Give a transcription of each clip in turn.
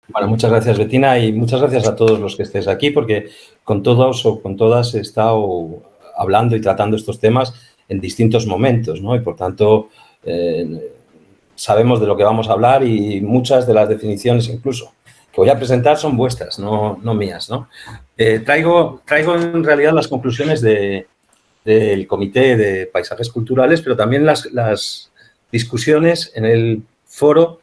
Bueno, muchas gracias, Betina, y muchas gracias a todos los que estéis aquí, porque con todos o con todas he estado hablando y tratando estos temas en distintos momentos, ¿no? Y, por tanto, sabemos de lo que vamos a hablar y muchas de las definiciones, incluso, que voy a presentar son vuestras, no mías, ¿no? Traigo en realidad las conclusiones del Comité de Paisajes Culturales, pero también las discusiones en el foro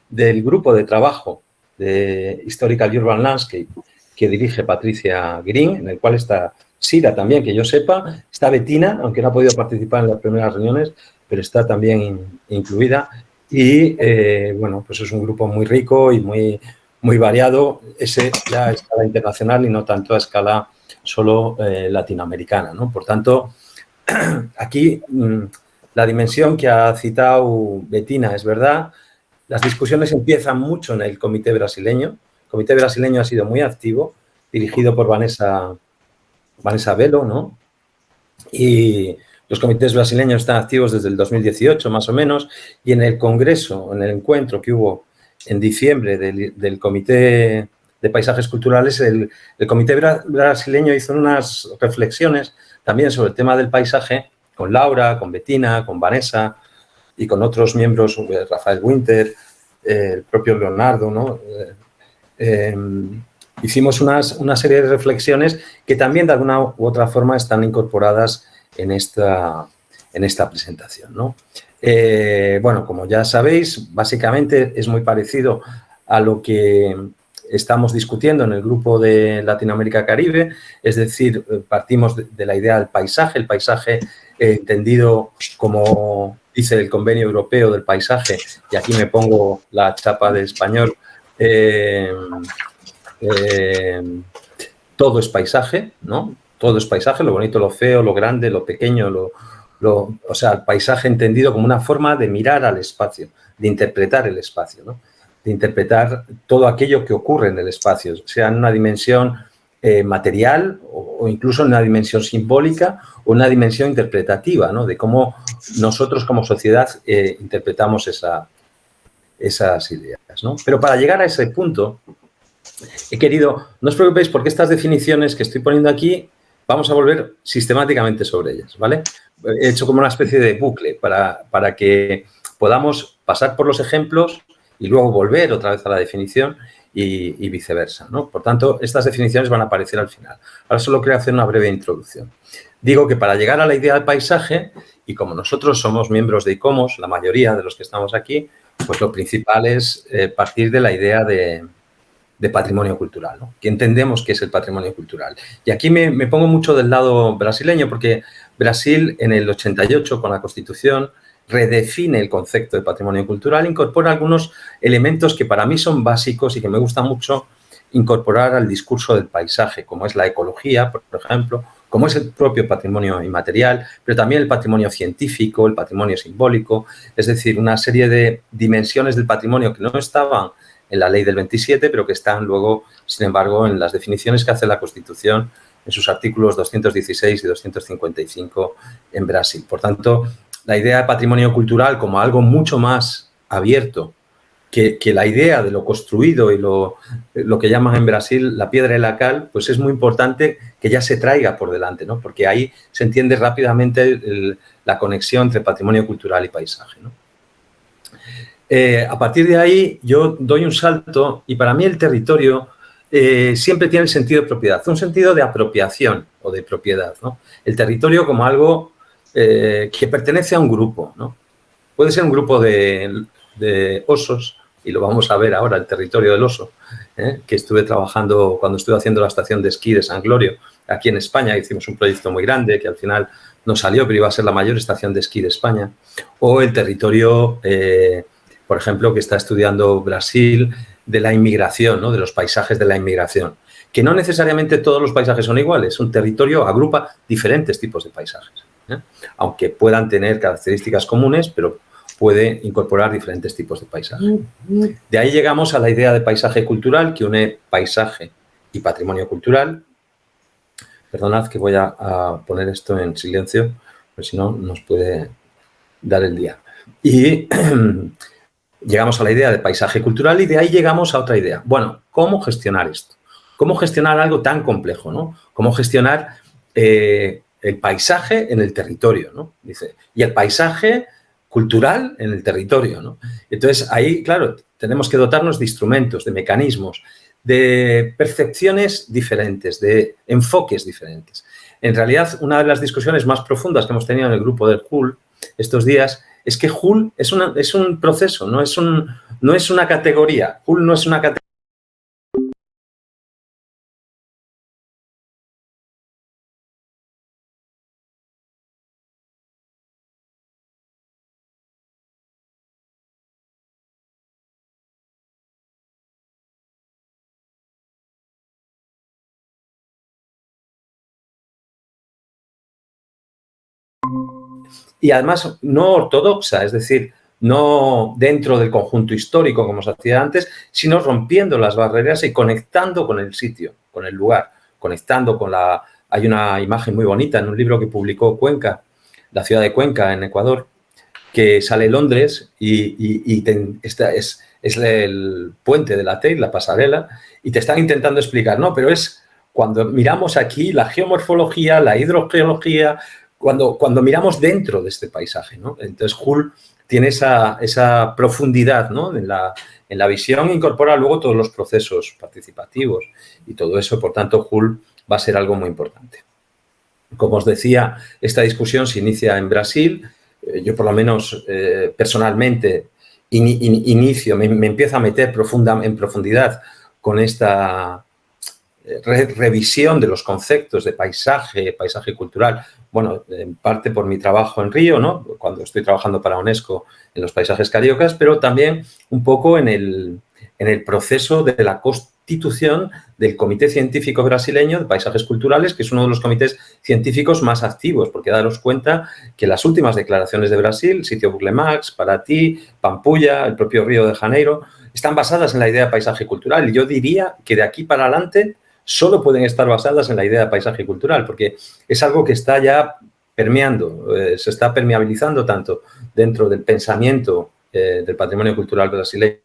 del grupo de trabajo de Historical Urban Landscape que dirige Patricia Green, en el cual está Sira también, que yo sepa, está Betina, aunque no ha podido participar en las primeras reuniones, pero está también incluida. Y, bueno, pues es un grupo muy rico y muy variado. Ese ya a escala internacional y no tanto a escala solo latinoamericana, ¿no? Por tanto, aquí la dimensión que ha citado Betina es verdad. Las discusiones empiezan mucho en el comité brasileño. El comité brasileño ha sido muy activo, dirigido por Vanessa Velo, ¿no? Y los comités brasileños están activos desde el 2018, más o menos, y en el congreso, en el encuentro que hubo en diciembre del Comité de Paisajes Culturales, el comité brasileño hizo unas reflexiones también sobre el tema del paisaje con Laura, con Betina, con Vanessa y con otros miembros, Rafael Winter, el propio Leonardo, ¿no? Hicimos una serie de reflexiones que también de alguna u otra forma están incorporadas en esta presentación, ¿no? Bueno, como ya sabéis, básicamente es muy parecido a lo que estamos discutiendo en el grupo de Latinoamérica-Caribe, es decir, partimos de la idea del paisaje, el paisaje entendido como dice el Convenio Europeo del Paisaje, y aquí me pongo la chapa de español, todo es paisaje, ¿no? Todo es paisaje, lo bonito, lo feo, lo grande, lo pequeño, o sea, el paisaje entendido como una forma de mirar al espacio, de interpretar el espacio, ¿no? De interpretar todo aquello que ocurre en el espacio, sea en una dimensión material o incluso en una dimensión simbólica o una dimensión interpretativa, ¿no? De cómo nosotros como sociedad interpretamos esas ideas, ¿no? Pero para llegar a ese punto, he querido, no os preocupéis porque estas definiciones que estoy poniendo aquí vamos a volver sistemáticamente sobre ellas, ¿vale? He hecho como una especie de bucle para que podamos pasar por los ejemplos y luego volver otra vez a la definición y viceversa, ¿no? Por tanto, estas definiciones van a aparecer al final. Ahora solo quiero hacer una breve introducción. Digo que para llegar a la idea del paisaje, y como nosotros somos miembros de ICOMOS, la mayoría de los que estamos aquí, pues lo principal es partir de la idea de patrimonio cultural, ¿no? Que entendemos que es el patrimonio cultural. Y aquí me pongo mucho del lado brasileño porque Brasil en el 88 con la Constitución redefine el concepto de patrimonio cultural, incorpora algunos elementos que para mí son básicos y que me gusta mucho incorporar al discurso del paisaje, como es la ecología, por ejemplo, como es el propio patrimonio inmaterial, pero también el patrimonio científico, el patrimonio simbólico, es decir, una serie de dimensiones del patrimonio que no estaban en la ley del 27, pero que están luego, sin embargo, en las definiciones que hace la Constitución en sus artículos 216 y 255 en Brasil. Por tanto, la idea de patrimonio cultural como algo mucho más abierto que la idea de lo construido y lo que llaman en Brasil la piedra y la cal, pues es muy importante que ya se traiga por delante, ¿no? Porque ahí se entiende rápidamente la conexión entre patrimonio cultural y paisaje, ¿no? A partir de ahí yo doy un salto y para mí el territorio siempre tiene el sentido de propiedad, un sentido de apropiación o de propiedad, ¿no? El territorio como algo que pertenece a un grupo, ¿no? Puede ser un grupo de osos, y lo vamos a ver ahora, el territorio del oso, que estuve trabajando cuando estuve haciendo la estación de esquí de San Glorio, aquí en España. Hicimos un proyecto muy grande que al final no salió, pero iba a ser la mayor estación de esquí de España. O el territorio, por ejemplo, que está estudiando Brasil, de la inmigración, ¿no? De los paisajes de la inmigración. Que no necesariamente todos los paisajes son iguales. Un territorio agrupa diferentes tipos de paisajes, aunque puedan tener características comunes, pero puede incorporar diferentes tipos de paisaje. De ahí llegamos a la idea de paisaje cultural, que une paisaje y patrimonio cultural. Perdonad que voy a poner esto en silencio, porque si no nos puede dar el día. Y llegamos a la idea de paisaje cultural y de ahí llegamos a otra idea. Bueno, ¿cómo gestionar esto? ¿Cómo gestionar algo tan complejo, ¿no? ¿Cómo gestionar el paisaje en el territorio, ¿no? Dice, y el paisaje cultural en el territorio, ¿no? Entonces, ahí, claro, tenemos que dotarnos de instrumentos, de mecanismos, de percepciones diferentes, de enfoques diferentes. En realidad, una de las discusiones más profundas que hemos tenido en el grupo del HUL estos días es que HUL es un proceso, no es una categoría. HUL no es una categoría. Y además no ortodoxa, es decir, no dentro del conjunto histórico como se hacía antes, sino rompiendo las barreras y conectando con el sitio, con el lugar, conectando con la... Hay una imagen muy bonita en un libro que publicó Cuenca, la ciudad de Cuenca, en Ecuador, que sale Londres y es el puente de la Tate, la pasarela, y te están intentando explicar, no, pero es cuando miramos aquí la geomorfología, la hidrogeología, cuando miramos dentro de este paisaje, ¿no? Entonces, Hull tiene esa profundidad, ¿no? En la visión, incorpora luego todos los procesos participativos y todo eso, por tanto, Hull va a ser algo muy importante. Como os decía, esta discusión se inicia en Brasil. Yo, por lo menos, personalmente, me empiezo a meter en profundidad con esta revisión de los conceptos de paisaje cultural, bueno, en parte por mi trabajo en Río, ¿no? Cuando estoy trabajando para UNESCO en los paisajes cariocas, pero también un poco en el proceso de la constitución del Comité Científico Brasileño de Paisajes Culturales, que es uno de los comités científicos más activos, porque daros cuenta que las últimas declaraciones de Brasil, Sitio Google Maps, Paraty, Pampulha, el propio Río de Janeiro, están basadas en la idea de paisaje cultural. Y yo diría que de aquí para adelante solo pueden estar basadas en la idea de paisaje cultural, porque es algo que está ya permeando, se está permeabilizando tanto dentro del pensamiento del patrimonio cultural brasileño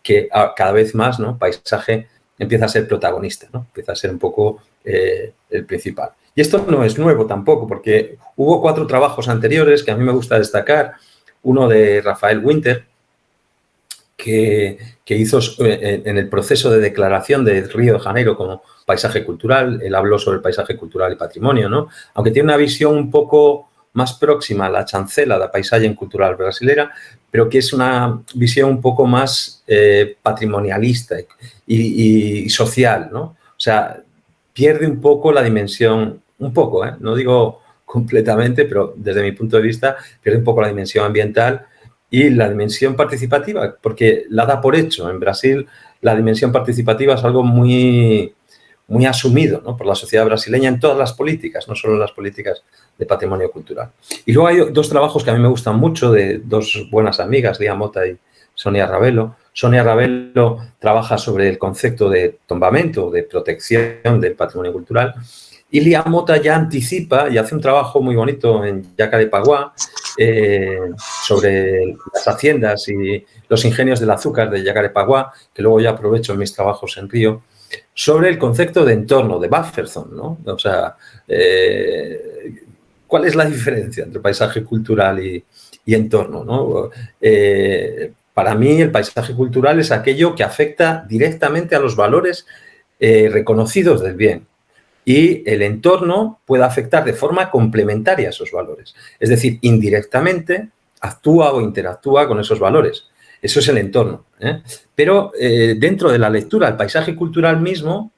que cada vez más, ¿no? Paisaje empieza a ser protagonista, ¿no? Empieza a ser un poco el principal. Y esto no es nuevo tampoco, porque hubo 4 trabajos anteriores que a mí me gusta destacar. Uno de Rafael Winter, que hizo en el proceso de declaración de Río de Janeiro como paisaje cultural. Él habló sobre el paisaje cultural y patrimonio, ¿no? Aunque tiene una visión un poco más próxima a la chancela da paisagem cultural brasilera, pero que es una visión un poco más patrimonialista y social, ¿no? O sea, pierde un poco la dimensión, un poco, no digo completamente, pero desde mi punto de vista pierde un poco la dimensión ambiental y la dimensión participativa, porque la da por hecho. En Brasil la dimensión participativa es algo muy, muy asumido, ¿no? Por la sociedad brasileña en todas las políticas, no solo en las políticas de patrimonio cultural. Y luego hay 2 trabajos que a mí me gustan mucho de 2 buenas amigas, Lía Mota y Sonia Ravelo. Sonia Ravelo trabaja sobre el concepto de tombamento, de protección del patrimonio cultural, y Lía Mota ya anticipa y hace un trabajo muy bonito en Jacarepaguá sobre las haciendas y los ingenios del azúcar de Jacarepaguá, que luego ya aprovecho en mis trabajos en Río, sobre el concepto de entorno, de buffer zone, ¿no? O sea, ¿cuál es la diferencia entre paisaje cultural y entorno, ¿no? Para mí, el paisaje cultural es aquello que afecta directamente a los valores reconocidos del bien. Y el entorno puede afectar de forma complementaria a esos valores. Es decir, indirectamente actúa o interactúa con esos valores. Eso es el entorno. Pero dentro de la lectura del paisaje cultural mismo,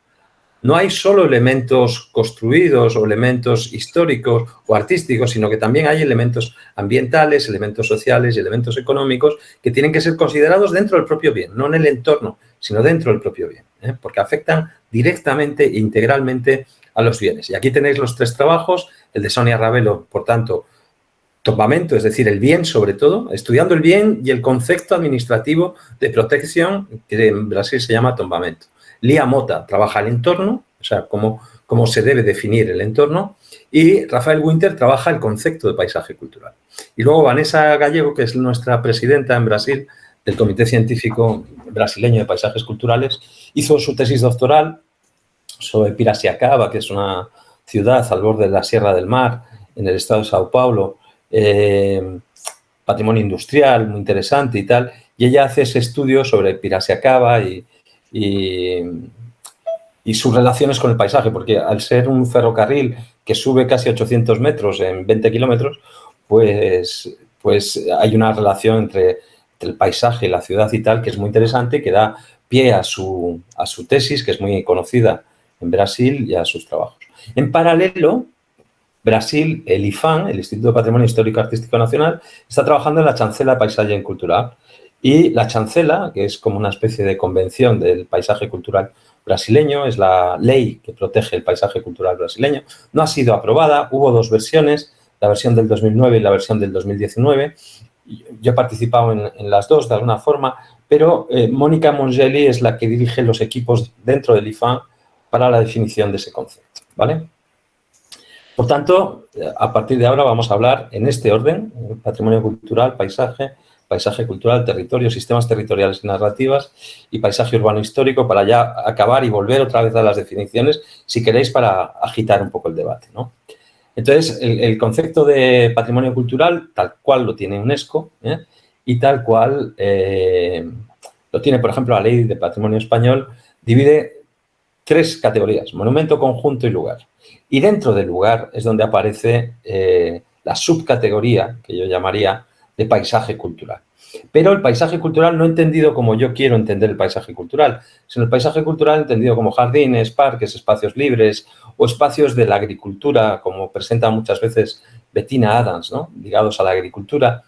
no hay solo elementos construidos o elementos históricos o artísticos, sino que también hay elementos ambientales, elementos sociales y elementos económicos que tienen que ser considerados dentro del propio bien, no en el entorno, sino dentro del propio bien, porque afectan directamente e integralmente a los bienes. Y aquí tenéis los 3 trabajos, el de Sonia Ravelo, por tanto, tombamento, es decir, el bien sobre todo, estudiando el bien y el concepto administrativo de protección, que en Brasil se llama tombamento. Lía Mota trabaja el entorno, o sea, cómo se debe definir el entorno, y Rafael Winter trabaja el concepto de paisaje cultural. Y luego Vanessa Gallego, que es nuestra presidenta en Brasil del Comité Científico Brasileño de Paisajes Culturales, hizo su tesis doctoral sobre Piracicaba, que es una ciudad al borde de la Sierra del Mar, en el estado de Sao Paulo, patrimonio industrial muy interesante y tal, y ella hace ese estudio sobre Piracicaba y sus relaciones con el paisaje, porque al ser un ferrocarril que sube casi 800 metros en 20 kilómetros, pues hay una relación entre el paisaje y la ciudad y tal, que es muy interesante, que da pie a su tesis, que es muy conocida en Brasil, y a sus trabajos. En paralelo, Brasil, el IPHAN, el Instituto de Patrimonio Histórico Artístico Nacional, está trabajando en la Chancela de Paisaje Cultural. Y la chancela, que es como una especie de convención del paisaje cultural brasileño, es la ley que protege el paisaje cultural brasileño, no ha sido aprobada. Hubo dos versiones, la versión del 2009 y la versión del 2019. Yo he participado en las dos de alguna forma, pero Mónica Mongeli es la que dirige los equipos dentro del IPHAN para la definición de ese concepto, ¿vale? Por tanto, a partir de ahora vamos a hablar en este orden: patrimonio cultural, paisaje cultural, territorio, sistemas territoriales y narrativas, y paisaje urbano histórico, para ya acabar y volver otra vez a las definiciones, si queréis, para agitar un poco el debate, ¿no? Entonces, el concepto de patrimonio cultural, tal cual lo tiene UNESCO, y tal cual lo tiene, por ejemplo, la Ley de Patrimonio Español, divide tres categorías: monumento, conjunto y lugar. Y dentro del lugar es donde aparece la subcategoría, que yo llamaría, de paisaje cultural. Pero el paisaje cultural no entendido como yo quiero entender el paisaje cultural, sino el paisaje cultural entendido como jardines, parques, espacios libres o espacios de la agricultura, como presenta muchas veces Bettina Adams, ¿no?, ligados a la agricultura.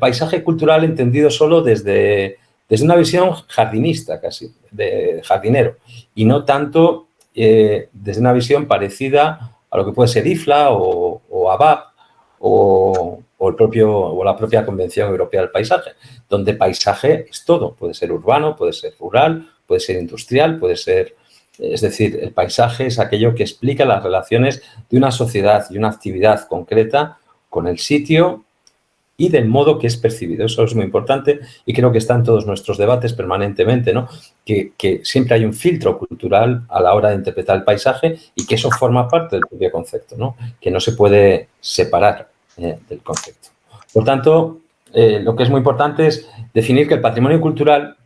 Paisaje cultural entendido solo desde una visión jardinista, casi, de jardinero, y no tanto desde una visión parecida a lo que puede ser IFLA o ABAP o la propia Convención Europea del Paisaje, donde paisaje es todo. Puede ser urbano, puede ser rural, puede ser industrial, puede ser... Es decir, el paisaje es aquello que explica las relaciones de una sociedad y una actividad concreta con el sitio y del modo que es percibido. Eso es muy importante y creo que está en todos nuestros debates permanentemente, ¿no? Que siempre hay un filtro cultural a la hora de interpretar el paisaje y que eso forma parte del propio concepto, ¿no?, que no se puede separar del concepto. Por tanto, lo que es muy importante es definir que el patrimonio cultural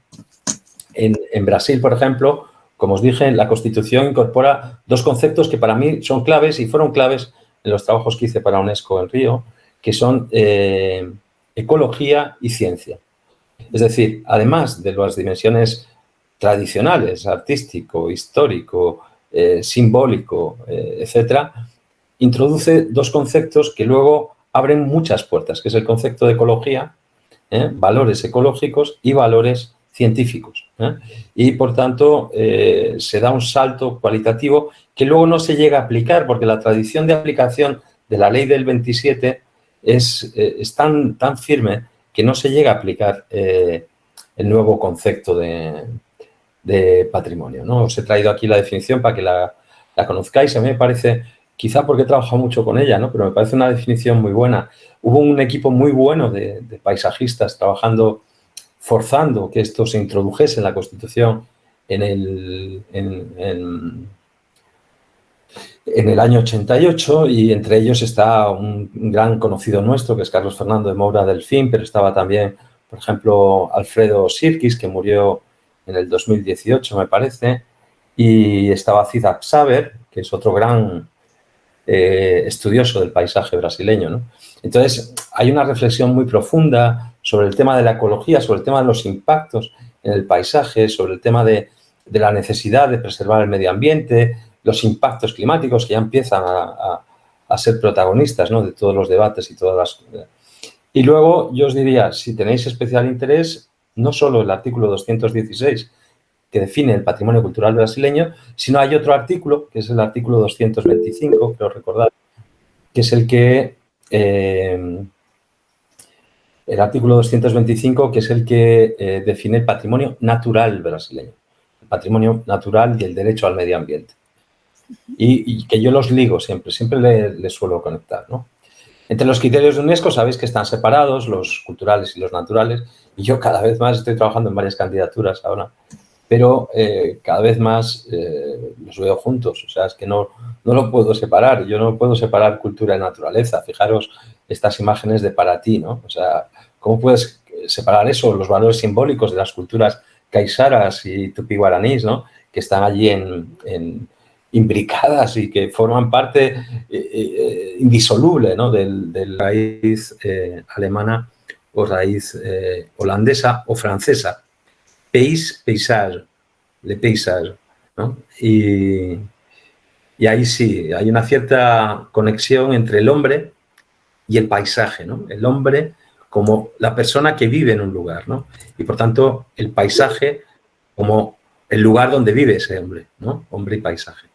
en Brasil, por ejemplo, como os dije, la Constitución incorpora dos conceptos que para mí son claves y fueron claves en los trabajos que hice para UNESCO en Río, que son ecología y ciencia. Es decir, además de las dimensiones tradicionales, artístico, histórico, simbólico, etcétera, introduce dos conceptos que luego abren muchas puertas, que es el concepto de ecología, valores ecológicos y valores científicos. Y, por tanto, se da un salto cualitativo que luego no se llega a aplicar, porque la tradición de aplicación de la ley del 27 es tan firme que no se llega a aplicar el nuevo concepto de patrimonio, ¿no? Os he traído aquí la definición para que la conozcáis. A mí me parece, quizá porque he trabajado mucho con ella, ¿no?, pero me parece una definición muy buena. Hubo un equipo muy bueno de paisajistas trabajando, forzando que esto se introdujese en la Constitución en el año 88, y entre ellos está un gran conocido nuestro, que es Carlos Fernando de Moura Delfín, pero estaba también, por ejemplo, Alfredo Sirkis, que murió en el 2018, me parece, y estaba Cid Absaber, que es otro gran estudioso del paisaje brasileño, ¿no? Entonces, hay una reflexión muy profunda sobre el tema de la ecología, sobre el tema de los impactos en el paisaje, sobre el tema de la necesidad de preservar el medio ambiente, los impactos climáticos, que ya empiezan a ser protagonistas, ¿no?, de todos los debates y todas las... Y luego, yo os diría, si tenéis especial interés, no solo el artículo 216, que define el patrimonio cultural brasileño, sino hay otro artículo, que es el artículo 225, creo recordar, que es el artículo 225, que es el que define el patrimonio natural brasileño, el patrimonio natural y el derecho al medio ambiente. Y que yo los ligo siempre le suelo conectar, ¿no? Entre los criterios de UNESCO sabéis que están separados los culturales y los naturales, y yo cada vez más estoy trabajando en varias candidaturas ahora, pero cada vez más los veo juntos. O sea, es que no lo puedo separar. Yo no puedo separar cultura y naturaleza. Fijaros estas imágenes de para ti, ¿no? O sea, ¿cómo puedes separar eso? Los valores simbólicos de las culturas caizaras y tupí-guaraníes, ¿no? Que están allí imbricadas y que forman parte indisoluble, ¿no? de la raíz alemana o raíz holandesa o francesa. Paysage, le paysage, ¿no? Y ahí sí, hay una cierta conexión entre el hombre y el paisaje, ¿no? El hombre como la persona que vive en un lugar, ¿no? Y por tanto, el paisaje como el lugar donde vive ese hombre, ¿no? Hombre y paisaje.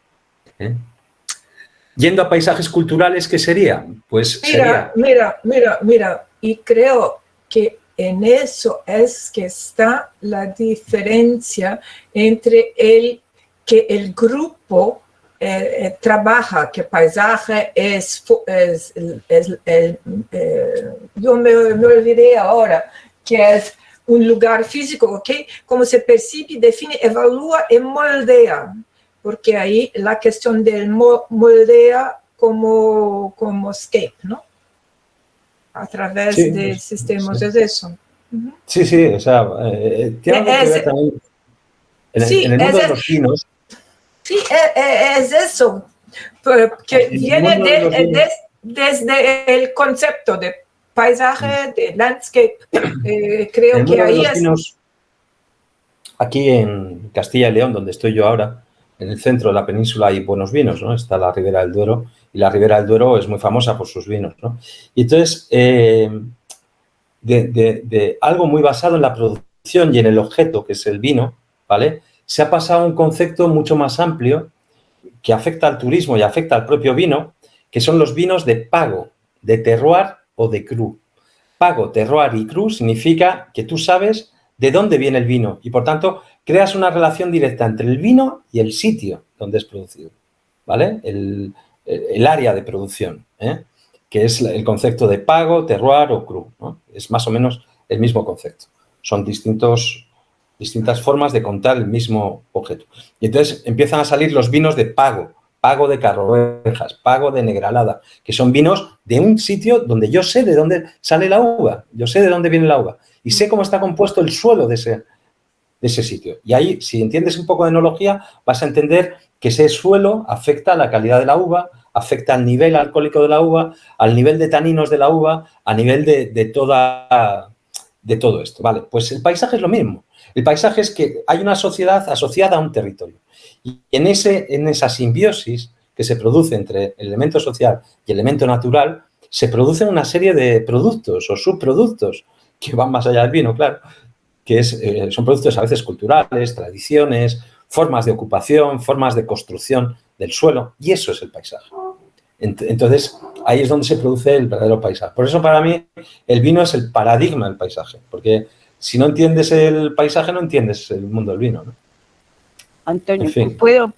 Yendo a paisajes culturales, ¿qué sería? Pues sería... Mira, y creo que en eso es que está la diferencia entre que el grupo trabaja, que paisaje yo me olvidé ahora, que es un lugar físico, ¿ok? Como se percibe, define, evalúa y moldea, porque ahí la cuestión del moldea como escape, ¿no? A través de sistemas de eso. Sí, o sea, tiene algo que ver también en el mundo de los vinos. Sí, es eso, que viene desde el concepto de paisaje, de landscape. Creo que ahí es... Vinos, aquí en Castilla y León, donde estoy yo ahora, en el centro de la península hay buenos vinos, ¿no? Está la Ribera del Duero, y la Ribera del Duero es muy famosa por sus vinos, ¿no? Y entonces, de algo muy basado en la producción y en el objeto, que es el vino, ¿vale? Se ha pasado a un concepto mucho más amplio que afecta al turismo y afecta al propio vino, que son los vinos de pago, de terroir o de cru. Pago, terroir y cru significa que tú sabes de dónde viene el vino y, por tanto, creas una relación directa entre el vino y el sitio donde es producido, ¿vale? El área de producción, que es el concepto de pago, terroir o cru, ¿no? Es más o menos el mismo concepto. Son distintas formas de contar el mismo objeto. Y entonces empiezan a salir los vinos de pago, pago de Carrovejas, pago de Negralada, que son vinos de un sitio donde yo sé de dónde sale la uva, yo sé de dónde viene la uva y sé cómo está compuesto el suelo de ese sitio. Y ahí, si entiendes un poco de enología, vas a entender que ese suelo afecta a la calidad de la uva, afecta al nivel alcohólico de la uva, al nivel de taninos de la uva, a nivel de todo esto. Vale, pues el paisaje es lo mismo. El paisaje es que hay una sociedad asociada a un territorio. Y en esa simbiosis que se produce entre el elemento social y el elemento natural, se producen una serie de productos o subproductos que van más allá del vino, claro, que son productos a veces culturales, tradiciones, formas de ocupación, formas de construcción del suelo, y eso es el paisaje. Entonces, ahí es donde se produce el verdadero paisaje. Por eso, para mí, el vino es el paradigma del paisaje, porque si no entiendes el paisaje, no entiendes el mundo del vino, ¿no? Antonio, en fin. ¿Puedo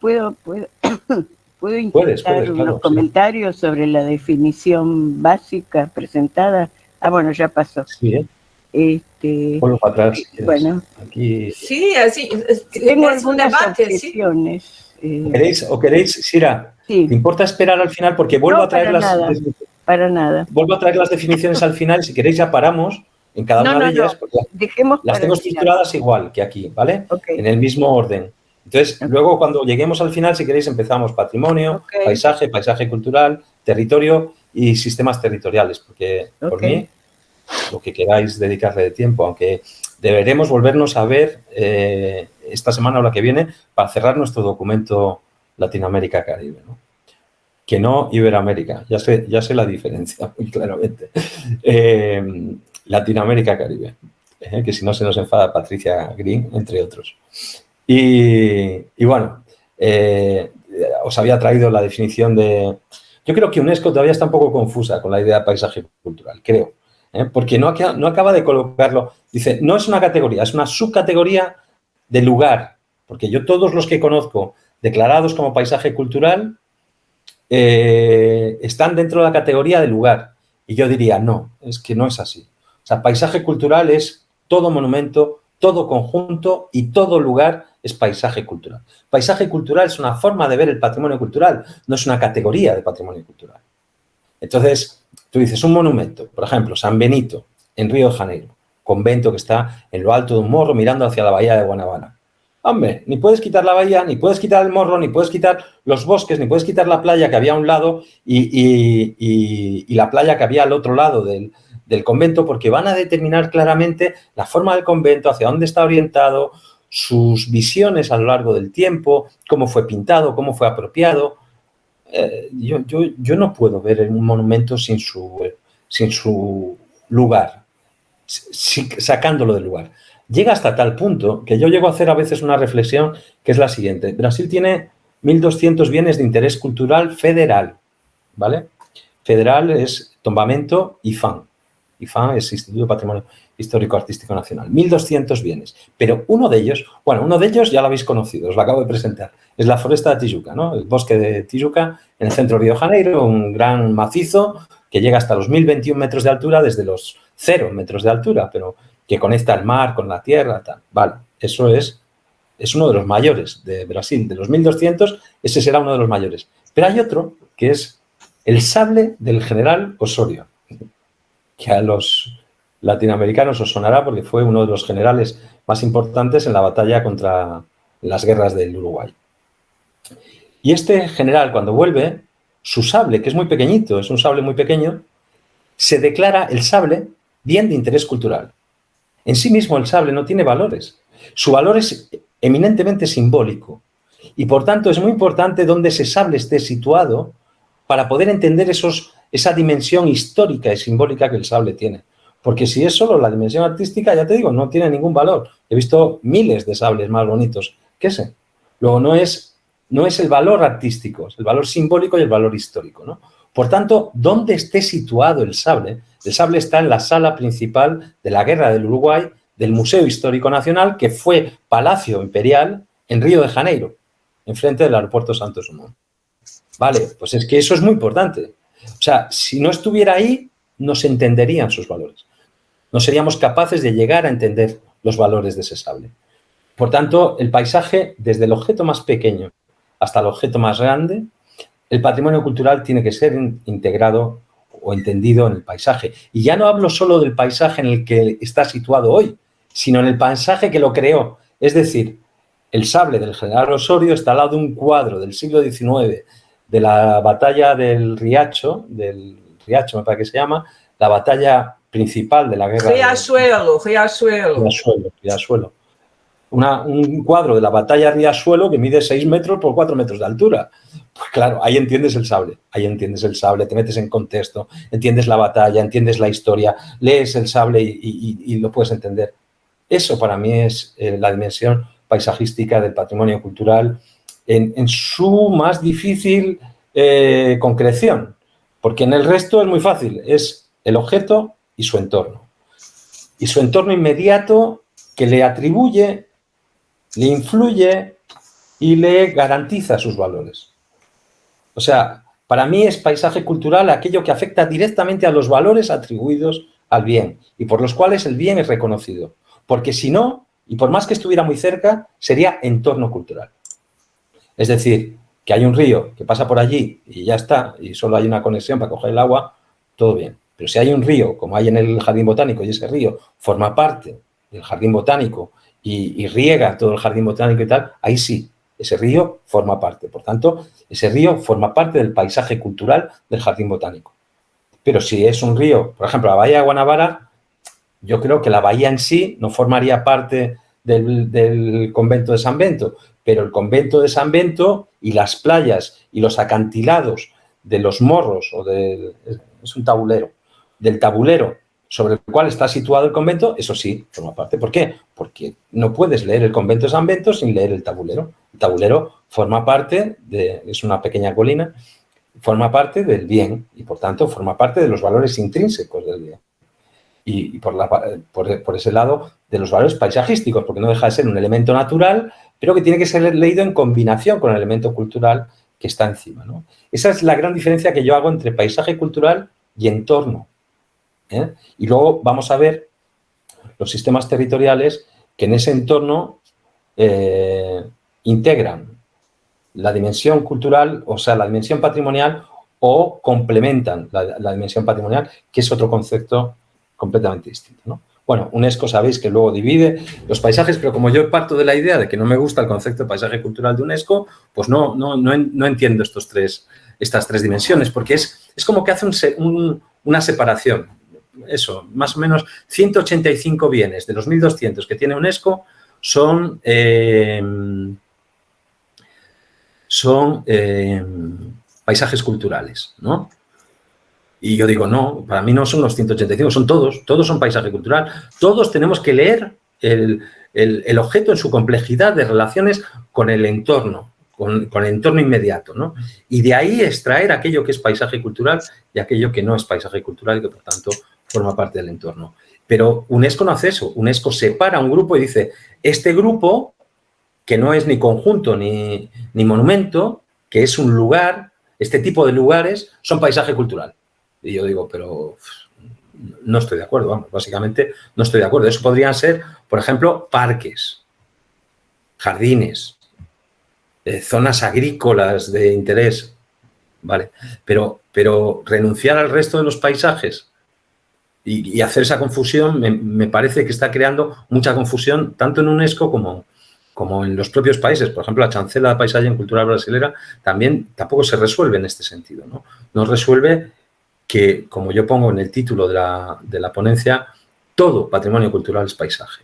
intentar unos comentarios sobre la definición básica presentada? Ah, bueno, ya pasó. Sí, vuelvo para atrás. Bueno, aquí. Sí, así. Tengo algunas objeciones. ¿Queréis, Sira? Sí. ¿Te importa esperar al final? Porque vuelvo a traer para nada. Vuelvo a traer las definiciones al final y si queréis ya paramos en cada una de ellas. Porque las tengo estructuradas igual que aquí, ¿vale? Okay. En el mismo orden. Entonces, luego cuando lleguemos al final, si queréis, empezamos patrimonio, paisaje cultural, territorio y sistemas territoriales. Porque por mí, lo que queráis dedicarle de tiempo, aunque deberemos volvernos a ver esta semana o la que viene para cerrar nuestro documento Latinoamérica-Caribe, ¿no? Que no Iberoamérica, ya sé la diferencia muy claramente. Latinoamérica-Caribe, que si no se nos enfada Patricia Green, entre otros. Y bueno, os había traído la definición de... Yo creo que UNESCO todavía está un poco confusa con la idea de paisaje cultural, creo, porque no acaba de colocarlo. Dice, no es una categoría, es una subcategoría de lugar, porque yo todos los que conozco declarados como paisaje cultural están dentro de la categoría de lugar Y yo diría, no, es que no es así. O sea, paisaje cultural es todo monumento, todo conjunto y todo lugar es paisaje cultural. Paisaje cultural es una forma de ver el patrimonio cultural, no es una categoría de patrimonio cultural. Entonces, tú dices un monumento, por ejemplo, San Benito, en Río de Janeiro, convento que está en lo alto de un morro mirando hacia la bahía de Guanabara. Hombre, ni puedes quitar la bahía, ni puedes quitar el morro, ni puedes quitar los bosques, ni puedes quitar la playa que había a un lado y la playa que había al otro lado del convento, porque van a determinar claramente la forma del convento, hacia dónde está orientado, sus visiones a lo largo del tiempo, cómo fue pintado, cómo fue apropiado. Yo no puedo ver un monumento sin su lugar, sacándolo del lugar. Llega hasta tal punto que yo llego a hacer a veces una reflexión que es la siguiente. Brasil tiene 1.200 bienes de interés cultural federal, ¿vale? Federal es Tombamento IFAM. IFAM es Instituto de Patrimonio Histórico Artístico Nacional. 1.200 bienes. Pero uno de ellos ya lo habéis conocido, os lo acabo de presentar. Es la Floresta de Tijuca, ¿no? El bosque de Tijuca en el centro de Río de Janeiro, un gran macizo que llega hasta los 1.021 metros de altura desde los 0 metros de altura, pero que conecta el mar con la tierra, tal. Vale, eso es uno de los mayores de Brasil. De los 1.200, ese será uno de los mayores. Pero hay otro que es el sable del general Osorio, que a los latinoamericanos os sonará porque fue uno de los generales más importantes en la batalla contra las guerras del Uruguay. Y este general, cuando vuelve, su sable, que es muy pequeñito, es un sable muy pequeño, se declara el sable bien de interés cultural. En sí mismo el sable no tiene valores. Su valor es eminentemente simbólico. Y por tanto es muy importante dónde ese sable esté situado para poder entender esa dimensión histórica y simbólica que el sable tiene. Porque si es solo la dimensión artística, ya te digo, no tiene ningún valor. He visto miles de sables más bonitos que ese. Luego no es el valor artístico, es el valor simbólico y el valor histórico, ¿no? Por tanto, donde esté situado el sable está en la sala principal de la Guerra del Uruguay del Museo Histórico Nacional, que fue Palacio Imperial en Río de Janeiro, enfrente del aeropuerto Santos Dumont. Vale, pues es que eso es muy importante. O sea, si no estuviera ahí, no se entenderían sus valores. No seríamos capaces de llegar a entender los valores de ese sable. Por tanto, el paisaje, desde el objeto más pequeño hasta el objeto más grande, el patrimonio cultural tiene que ser integrado o entendido en el paisaje. Y ya no hablo solo del paisaje en el que está situado hoy, sino en el paisaje que lo creó. Es decir, el sable del general Osorio está al lado de un cuadro del siglo XIX, de la batalla del Riacho me parece que se llama, la batalla principal de la guerra. Riachuelo. Un cuadro de la batalla Riachuelo que mide 6 metros por 4 metros de altura. Pues claro, ahí entiendes el sable, te metes en contexto, entiendes la batalla, entiendes la historia, lees el sable y lo puedes entender. Eso para mí es la dimensión paisajística del patrimonio cultural en su más difícil concreción, porque en el resto es muy fácil, es el objeto y su entorno. Y su entorno inmediato que le atribuye, le influye y le garantiza sus valores. O sea, para mí es paisaje cultural aquello que afecta directamente a los valores atribuidos al bien y por los cuales el bien es reconocido. Porque si no, y por más que estuviera muy cerca, sería entorno cultural. Es decir, que hay un río que pasa por allí y ya está, y solo hay una conexión para coger el agua, todo bien. Pero si hay un río, como hay en el Jardín Botánico, y ese río forma parte del Jardín Botánico y riega todo el Jardín Botánico y tal, ahí sí, ese río forma parte. Por tanto, ese río forma parte del paisaje cultural del Jardín Botánico. Pero si es un río, por ejemplo, la bahía de Guanabara, yo creo que la bahía en sí no formaría parte del convento de San Bento, pero el convento de San Bento y las playas y los acantilados de los morros, es un tabulero, del tabulero sobre el cual está situado el convento, eso sí, forma parte. ¿Por qué? Porque no puedes leer el convento de San Bento sin leer el tabulero. El tabulero forma parte es una pequeña colina, forma parte del bien y, por tanto, forma parte de los valores intrínsecos del bien. Y por ese lado, de los valores paisajísticos, porque no deja de ser un elemento natural, pero que tiene que ser leído en combinación con el elemento cultural que está encima, ¿no? Esa es la gran diferencia que yo hago entre paisaje cultural y entorno ¿eh? Y luego vamos a ver los sistemas territoriales que en ese entorno integran la dimensión cultural, o sea, la dimensión patrimonial, o complementan la dimensión patrimonial, que es otro concepto completamente distinto, ¿no? Bueno, UNESCO sabéis que luego divide los paisajes, pero como yo parto de la idea de que no me gusta el concepto de paisaje cultural de UNESCO, pues no entiendo estas tres dimensiones, porque es como que hace una separación. Eso, más o menos 185 bienes de los 1.200 que tiene UNESCO son paisajes culturales, ¿no? Y yo digo, no, para mí no son los 185, son todos son paisaje cultural. Todos tenemos que leer el objeto en su complejidad de relaciones con el entorno, con el entorno inmediato, ¿no? Y de ahí extraer aquello que es paisaje cultural y aquello que no es paisaje cultural y que, por tanto, forma parte del entorno. Pero UNESCO no hace eso. UNESCO separa un grupo y dice, este grupo, que no es ni conjunto ni monumento, que es un lugar, este tipo de lugares son paisaje cultural. Y yo digo, pero no estoy de acuerdo, vamos, básicamente no estoy de acuerdo. Eso podrían ser, por ejemplo, parques, jardines, zonas agrícolas de interés, ¿vale? Pero renunciar al resto de los paisajes y hacer esa confusión me parece que está creando mucha confusión tanto en UNESCO como en los propios países. Por ejemplo, la chancela de Paisaje y Cultura Brasilera tampoco se resuelve en este sentido, ¿no? No resuelve que, como yo pongo en el título de la ponencia, todo patrimonio cultural es paisaje.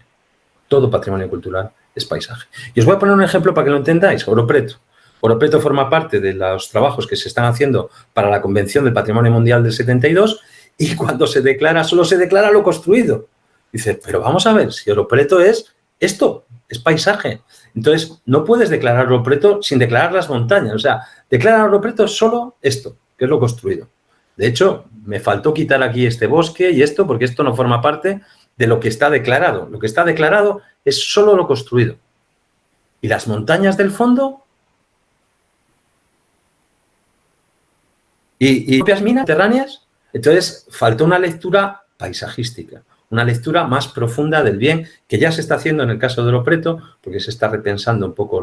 Todo patrimonio cultural es paisaje. Y os voy a poner un ejemplo para que lo entendáis. Ouro Preto. Ouro Preto forma parte de los trabajos que se están haciendo para la Convención del Patrimonio Mundial del 72 y cuando se declara, solo se declara lo construido. Dice, pero vamos a ver, si Ouro Preto es esto, es paisaje. Entonces, no puedes declarar Ouro Preto sin declarar las montañas. O sea, declarar Ouro Preto solo esto, que es lo construido. De hecho, me faltó quitar aquí este bosque y esto, porque esto no forma parte de lo que está declarado. Lo que está declarado es solo lo construido. ¿Y las montañas del fondo? ¿Y propias minas subterráneas? Entonces, faltó una lectura paisajística, una lectura más profunda del bien, que ya se está haciendo en el caso de Ouro Preto, porque se está repensando un poco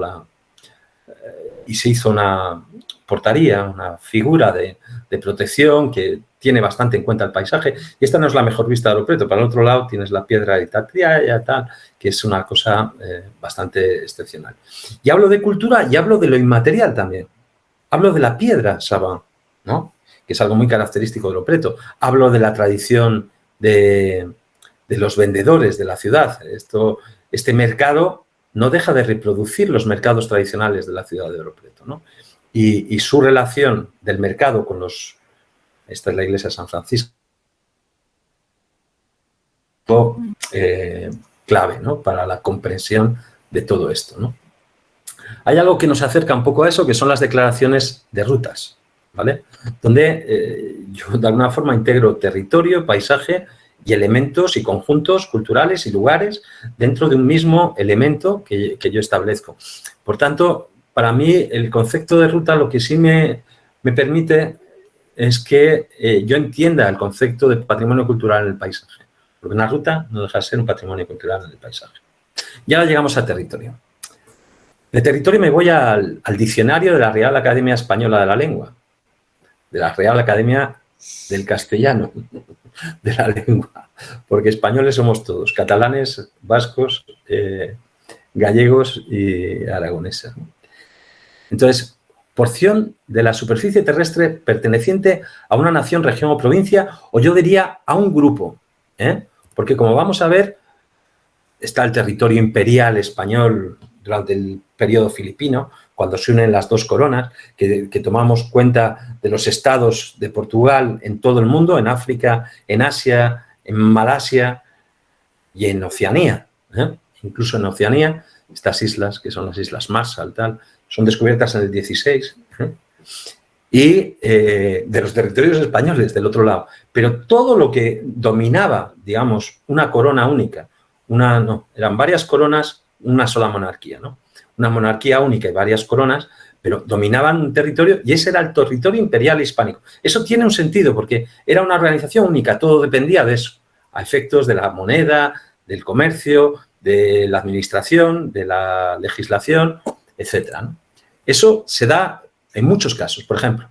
y se hizo una portaría, una figura de protección que tiene bastante en cuenta el paisaje. Y esta no es la mejor vista de Ouro Preto. Para el otro lado tienes la piedra de Itatiaia, tal, que es una cosa bastante excepcional. Y hablo de cultura y hablo de lo inmaterial también. Hablo de la piedra Sabán, ¿no? Que es algo muy característico de Ouro Preto. Hablo de la tradición de los vendedores de la ciudad. Este mercado no deja de reproducir los mercados tradicionales de la ciudad de Ouro Preto, ¿no? Y su relación del mercado con esta es la iglesia de San Francisco, clave, ¿no? Para la comprensión de todo esto, ¿no? Hay algo que nos acerca un poco a eso, que son las declaraciones de rutas, ¿vale? Donde yo de alguna forma integro territorio, paisaje y elementos y conjuntos culturales y lugares dentro de un mismo elemento que yo establezco. Por tanto, para mí el concepto de ruta lo que sí me permite es que yo entienda el concepto de patrimonio cultural en el paisaje. Porque una ruta no deja de ser un patrimonio cultural en el paisaje. Y ahora llegamos a territorio. De territorio me voy al diccionario de la Real Academia Española de la Lengua, de la Real Academia del Castellano, de la lengua, porque españoles somos todos, catalanes, vascos, gallegos y aragoneses. Entonces, porción de la superficie terrestre perteneciente a una nación, región o provincia, o yo diría a un grupo, porque como vamos a ver, está el territorio imperial español durante el periodo filipino, cuando se unen las dos coronas, que tomamos cuenta de los estados de Portugal en todo el mundo, en África, en Asia, en Malasia y en Oceanía. Incluso en Oceanía, estas islas, que son las Islas Marshall, tal, son descubiertas en el 16, y de los territorios españoles del otro lado. Pero todo lo que dominaba, digamos, una corona única, eran varias coronas, una sola monarquía, ¿no? Una monarquía única y varias coronas, pero dominaban un territorio y ese era el territorio imperial hispánico. Eso tiene un sentido porque era una organización única, todo dependía de eso, a efectos de la moneda, del comercio, de la administración, de la legislación, etcétera, ¿no? Eso se da en muchos casos. Por ejemplo,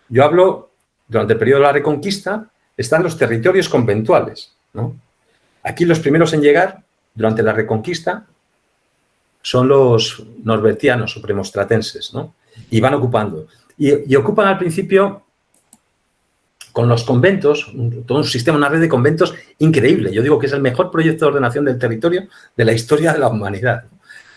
yo hablo, durante el periodo de la Reconquista, están los territorios conventuales, ¿no? Aquí los primeros en llegar, durante la Reconquista, son los norbertianos o premostratenses, ¿no? Y van ocupando. Y ocupan al principio con los conventos, todo un sistema, una red de conventos increíble. Yo digo que es el mejor proyecto de ordenación del territorio de la historia de la humanidad.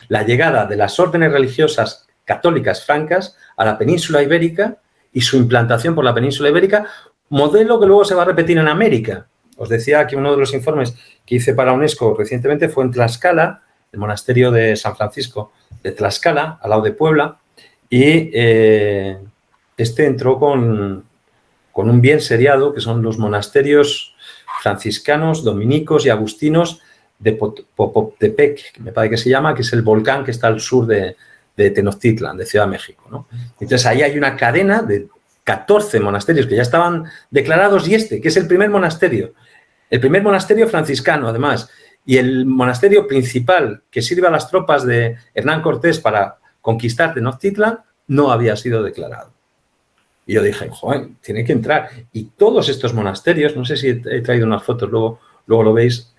La llegada de las órdenes religiosas católicas francas a la península ibérica y su implantación por la península ibérica, modelo que luego se va a repetir en América. Os decía que uno de los informes que hice para UNESCO recientemente fue en Tlaxcala, el monasterio de San Francisco de Tlaxcala, al lado de Puebla, y este entró con un bien seriado, que son los monasterios franciscanos, dominicos y agustinos de Popocatépetl, que me parece que se llama, que es el volcán que está al sur de Tenochtitlan, de Ciudad de México, ¿no? Entonces, ahí hay una cadena de 14 monasterios que ya estaban declarados y que es el primer monasterio franciscano, además, y el monasterio principal que sirve a las tropas de Hernán Cortés para conquistar Tenochtitlan, no había sido declarado. Y yo dije, joder, tiene que entrar. Y todos estos monasterios, no sé si he traído unas fotos, luego lo veis,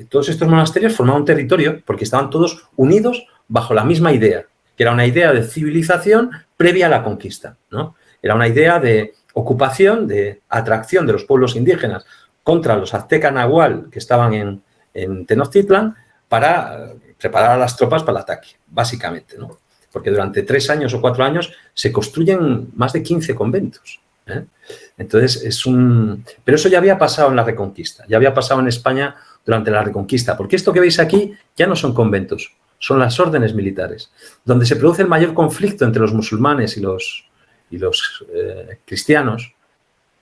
todos estos monasterios formaban un territorio porque estaban todos unidos bajo la misma idea, que era una idea de civilización previa a la conquista, ¿no? Era una idea de ocupación, de atracción de los pueblos indígenas contra los azteca nahual que estaban en Tenochtitlan para preparar a las tropas para el ataque, básicamente, ¿no? Porque durante 3 años o 4 años se construyen más de 15 conventos, ¿eh? Entonces, pero eso ya había pasado en la Reconquista, ya había pasado en España durante la Reconquista, porque esto que veis aquí ya no son conventos, son las órdenes militares, donde se produce el mayor conflicto entre los musulmanes y los cristianos,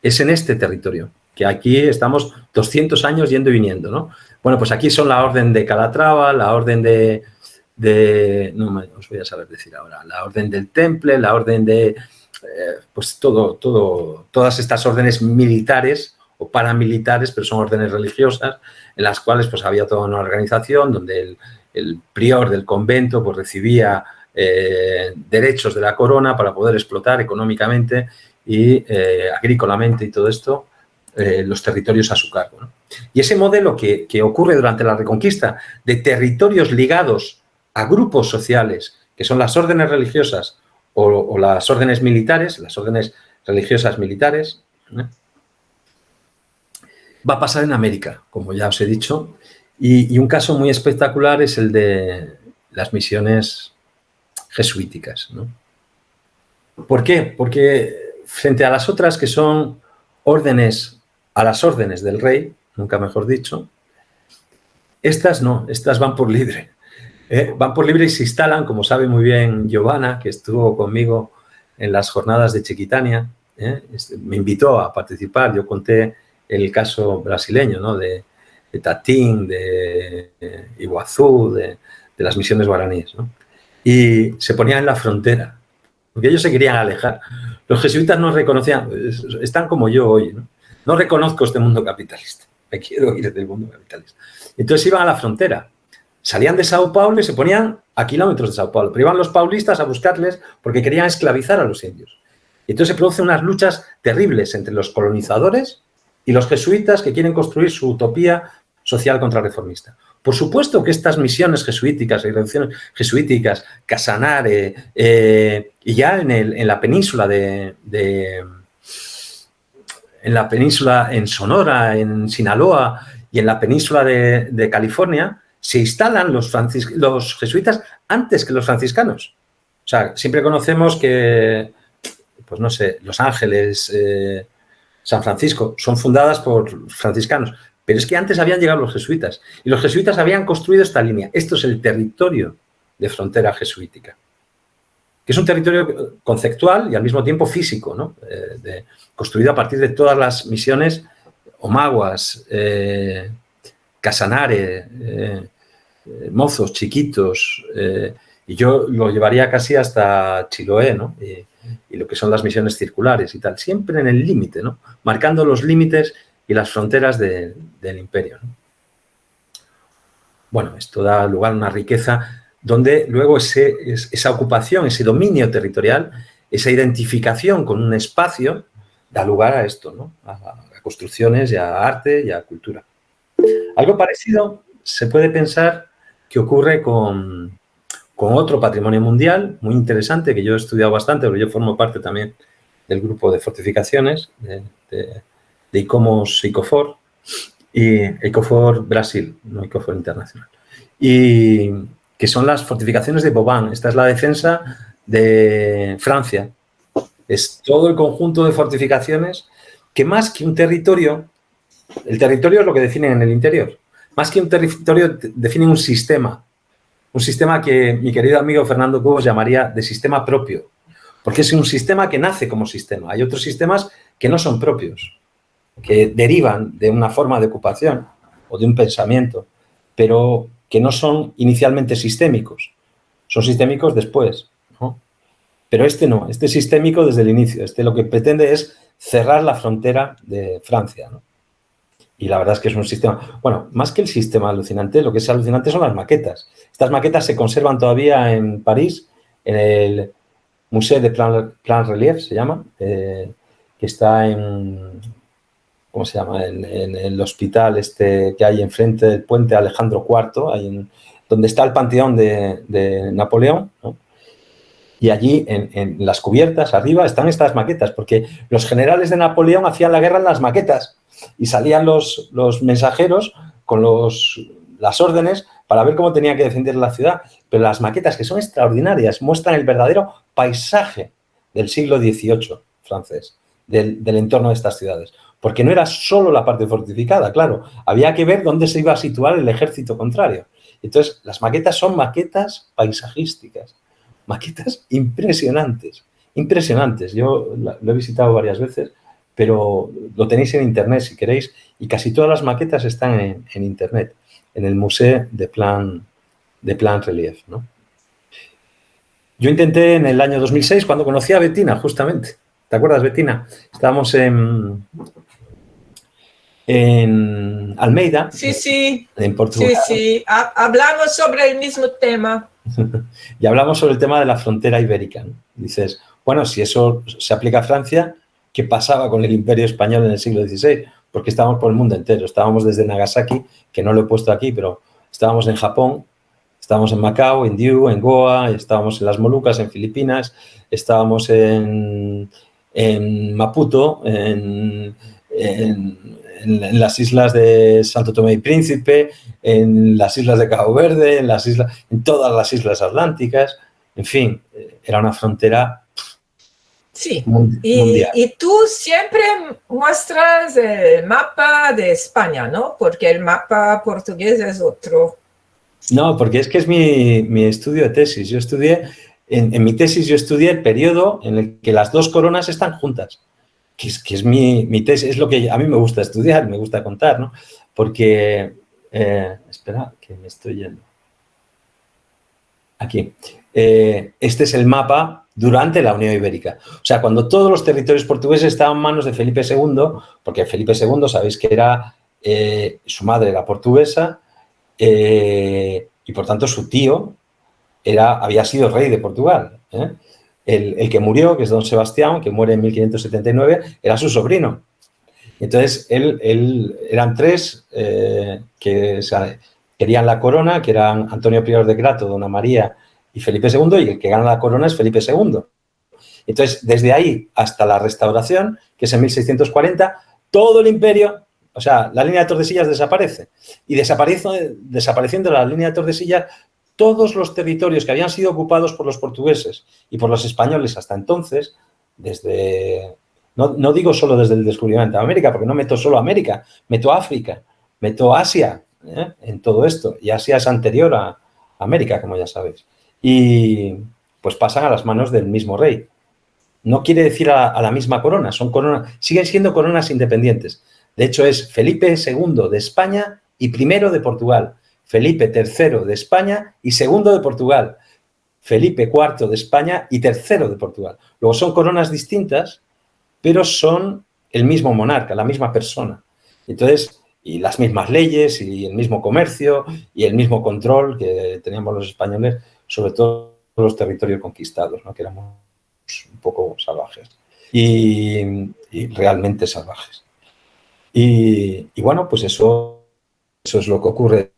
es en este territorio, que aquí estamos 200 años yendo y viniendo, ¿no? Bueno, pues aquí son la orden de Calatrava, la orden no os voy a saber decir ahora, la orden del Temple, la orden de, pues todas estas órdenes militares o paramilitares, pero son órdenes religiosas, en las cuales pues había toda una organización donde el prior del convento pues recibía derechos de la corona para poder explotar económicamente y agrícolamente y todo esto los territorios a su cargo, ¿no? Y ese modelo que ocurre durante la Reconquista de territorios ligados a grupos sociales, que son las órdenes religiosas o las órdenes militares, las órdenes religiosas militares, ¿eh? Va a pasar en América, como ya os he dicho, y un caso muy espectacular es el de las misiones jesuíticas, ¿no? ¿Por qué? Porque frente a las otras que son a las órdenes del rey, nunca mejor dicho, estas no, estas van por libre. Van por libre y se instalan, como sabe muy bien Giovanna, que estuvo conmigo en las jornadas de Chiquitania, me invitó a participar, yo conté el caso brasileño, ¿no? de Tatín, de Iguazú, de las misiones guaraníes, ¿no? Y se ponían en la frontera, porque ellos se querían alejar. Los jesuitas no reconocían, están como yo hoy, ¿no? No reconozco este mundo capitalista, me quiero ir del mundo capitalista. Entonces iban a la frontera, salían de Sao Paulo y se ponían a kilómetros de Sao Paulo, pero iban los paulistas a buscarles porque querían esclavizar a los indios. Y entonces se producen unas luchas terribles entre los colonizadores y los jesuitas que quieren construir su utopía social contrarreformista. Por supuesto que estas misiones jesuíticas y reducciones jesuíticas, Casanare, y ya en la península en Sonora, en Sinaloa y en la península de California, se instalan los jesuitas antes que los franciscanos. O sea, siempre conocemos que, pues no sé, Los Ángeles, San Francisco, son fundadas por franciscanos. Pero es que antes habían llegado los jesuitas y los jesuitas habían construido esta línea. Esto es el territorio de frontera jesuítica, que es un territorio conceptual y al mismo tiempo físico, ¿no? Construido a partir de todas las misiones Omaguas, Casanare, Mozos, Chiquitos, Y yo lo llevaría casi hasta Chiloé, ¿no? Y lo que son las misiones circulares y tal, siempre en el límite, ¿no? Marcando los límites y las fronteras del imperio, ¿no? Bueno, esto da lugar a una riqueza donde luego esa ocupación, ese dominio territorial, esa identificación con un espacio, da lugar a esto, ¿no? A construcciones y a arte y a cultura. Algo parecido se puede pensar que ocurre con otro patrimonio mundial muy interesante que yo he estudiado bastante, porque yo formo parte también del grupo de fortificaciones de ICOMOS ICOFOR y ICOFOR Brasil, no ICOFOR Internacional, y que son las fortificaciones de Vauban. Esta es la defensa de Francia. Es todo el conjunto de fortificaciones que más que un territorio, el territorio es lo que definen en el interior, más que un territorio definen un sistema que mi querido amigo Fernando Cobos llamaría de sistema propio, porque es un sistema que nace como sistema. Hay otros sistemas que no son propios, que derivan de una forma de ocupación o de un pensamiento, pero que no son inicialmente sistémicos, son sistémicos después, ¿no? Pero este no, este es sistémico desde el inicio, este lo que pretende es cerrar la frontera de Francia, ¿no? Y la verdad es que es un sistema, bueno, más que el sistema alucinante, lo que es alucinante son las maquetas. Estas maquetas se conservan todavía en París, en el Musée de Plan Relief, se llama, que está en, ¿cómo se llama? En el hospital que hay enfrente del puente Alejandro IV, donde está el panteón de Napoleón, ¿no? Y allí, en las cubiertas, arriba, están estas maquetas, porque los generales de Napoleón hacían la guerra en las maquetas y salían los mensajeros con las órdenes para ver cómo tenía que defender la ciudad. Pero las maquetas, que son extraordinarias, muestran el verdadero paisaje del siglo XVIII francés, del entorno de estas ciudades. Porque no era solo la parte fortificada, claro, había que ver dónde se iba a situar el ejército contrario. Entonces, las maquetas son maquetas paisajísticas, maquetas impresionantes, impresionantes. Yo lo he visitado varias veces, pero lo tenéis en internet si queréis, y casi todas las maquetas están en internet, en el Musée de Plan Relief, ¿no? Yo intenté en el año 2006, cuando conocí a Bettina, justamente. ¿Te acuerdas, Bettina? Estábamos en Almeida, sí, en Portugal. Sí, hablamos sobre el mismo tema. Y hablamos sobre el tema de la frontera ibérica, ¿no? Dices, bueno, si eso se aplica a Francia, ¿qué pasaba con el Imperio Español en el siglo XVI? Porque estábamos por el mundo entero. Estábamos desde Nagasaki, que no lo he puesto aquí, pero estábamos en Japón, estábamos en Macao, en Diu, en Goa, estábamos en las Molucas, en Filipinas, estábamos en Maputo, en las islas de Santo Tomé y Príncipe, en las islas de Cabo Verde, en todas las islas atlánticas. En fin, era una frontera mundial. Y tú siempre muestras el mapa de España, ¿no? Porque el mapa portugués es otro. No, porque es que es mi estudio de tesis. Yo estudié, en mi tesis yo estudié el periodo en el que las dos coronas están juntas. Que es mi tesis, es lo que a mí me gusta estudiar, me gusta contar, ¿no? Porque, espera, que me estoy yendo. Aquí. Este es el mapa durante la Unión Ibérica. O sea, cuando todos los territorios portugueses estaban en manos de Felipe II, porque Felipe II, sabéis que era, su madre era portuguesa, y por tanto su tío había sido rey de Portugal, ¿eh? El que murió, que es don Sebastián, que muere en 1579, era su sobrino. Entonces, eran tres que querían la corona, que eran Antonio Prior de Grato, Dona María y Felipe II, y el que gana la corona es Felipe II. Entonces, desde ahí hasta la Restauración, que es en 1640, todo el imperio, o sea, la línea de Tordesillas desaparece. Y desapareciendo la línea de Tordesillas, todos los territorios que habían sido ocupados por los portugueses y por los españoles hasta entonces, no digo solo desde el descubrimiento de América, porque no meto solo América, meto África, meto Asia, en todo esto. Y Asia es anterior a América, como ya sabéis. Y pues pasan a las manos del mismo rey. No quiere decir a la misma corona, siguen siendo coronas independientes. De hecho, es Felipe II de España y I de Portugal. Felipe III de España y II de Portugal. Felipe IV de España y III de Portugal. Luego son coronas distintas, pero son el mismo monarca, la misma persona. Entonces, y las mismas leyes, y el mismo comercio, y el mismo control que teníamos los españoles, sobre todo los territorios conquistados, ¿no? Que éramos un poco salvajes. Y realmente salvajes. Y bueno, pues eso es lo que ocurre.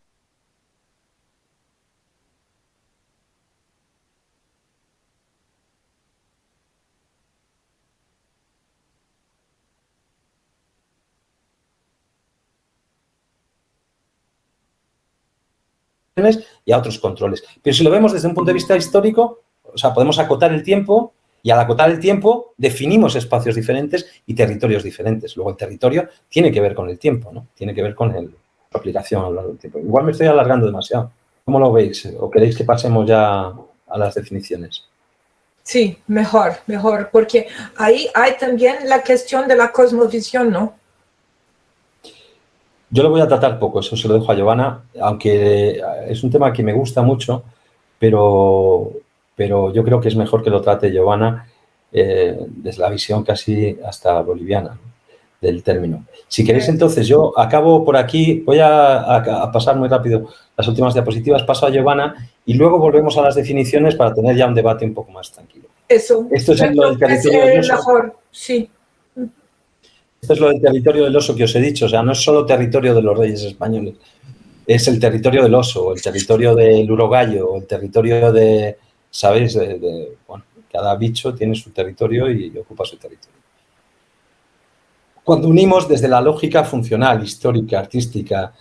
Y a otros controles. Pero si lo vemos desde un punto de vista histórico, o sea, podemos acotar el tiempo y al acotar el tiempo definimos espacios diferentes y territorios diferentes. Luego el territorio tiene que ver con el tiempo, ¿no? Tiene que ver con su aplicación a lo largo del tiempo. Igual me estoy alargando demasiado. ¿Cómo lo veis? ¿O queréis que pasemos ya a las definiciones? Sí, mejor, porque ahí hay también la cuestión de la cosmovisión, ¿no? Yo lo voy a tratar poco, eso se lo dejo a Giovanna, aunque es un tema que me gusta mucho, pero yo creo que es mejor que lo trate Giovanna desde la visión casi hasta boliviana, ¿no? Del término. Si queréis, entonces, yo acabo por aquí, voy a pasar muy rápido las últimas diapositivas, paso a Giovanna y luego volvemos a las definiciones para tener ya un debate un poco más tranquilo. Eso. Esto es lo del territorio del oso. Mejor, sí. Esto es lo del territorio del oso que os he dicho, o sea, no es solo territorio de los reyes españoles, es el territorio del oso, el territorio del urogallo, el territorio de, ¿sabéis? Bueno, cada bicho tiene su territorio y ocupa su territorio. Cuando unimos desde la lógica funcional, histórica, artística,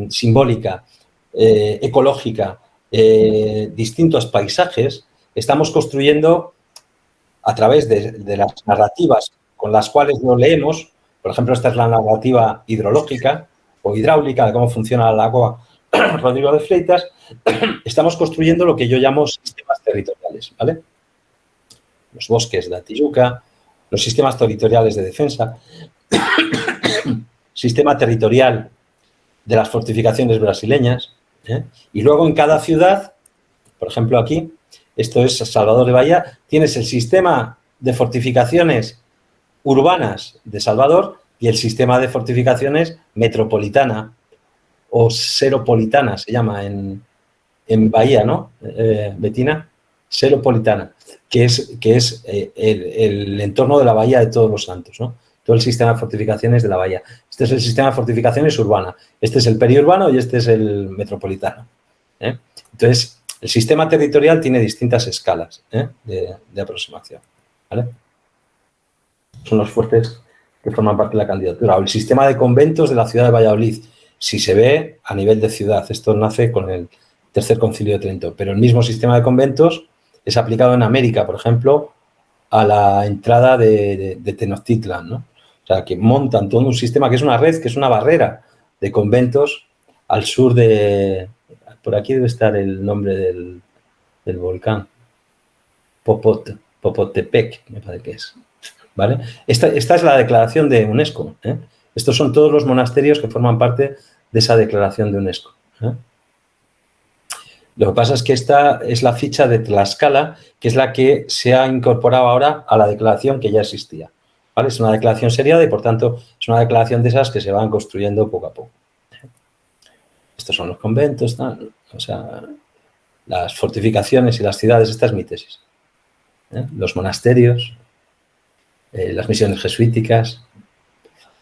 simbólica, ecológica, distintos paisajes, estamos construyendo a través de las narrativas con las cuales lo leemos. Por ejemplo, esta es la narrativa hidrológica o hidráulica de cómo funciona el agua Rodrigo de Freitas. Estamos construyendo lo que yo llamo sistemas territoriales, ¿vale? Los bosques de la Tijuca, los sistemas territoriales de defensa, sistema territorial de las fortificaciones brasileñas, ¿eh? Y luego en cada ciudad, por ejemplo aquí, esto es Salvador de Bahía, tienes el sistema de fortificaciones urbanas de Salvador y el sistema de fortificaciones metropolitana o seropolitana, se llama en Bahía, ¿no, Betina? Seropolitana, que es el entorno de la Bahía de Todos los Santos, ¿no? Todo el sistema de fortificaciones de la Bahía. Este es el sistema de fortificaciones urbana, este es el periurbano y este es el metropolitano, ¿eh? Entonces, el sistema territorial tiene distintas escalas, ¿eh? de aproximación, ¿vale? Son los fuertes que forman parte de la candidatura. O el sistema de conventos de la ciudad de Valladolid, si se ve a nivel de ciudad. Esto nace con el Tercer Concilio de Trento, pero el mismo sistema de conventos es aplicado en América, por ejemplo, a la entrada de Tenochtitlan, ¿no? O sea, que montan todo un sistema que es una red, que es una barrera de conventos al sur de... Por aquí debe estar el nombre del volcán. Popotepec, me parece que es. ¿Vale? Esta es la declaración de UNESCO, ¿eh? Estos son todos los monasterios que forman parte de esa declaración de UNESCO, ¿eh? Lo que pasa es que esta es la ficha de Tlaxcala, que es la que se ha incorporado ahora a la declaración que ya existía, ¿vale? Es una declaración seriada y, por tanto, es una declaración de esas que se van construyendo poco a poco. Estos son los conventos, tal, o sea, las fortificaciones y las ciudades, esta es mi tesis, ¿eh? Los monasterios, las misiones jesuíticas,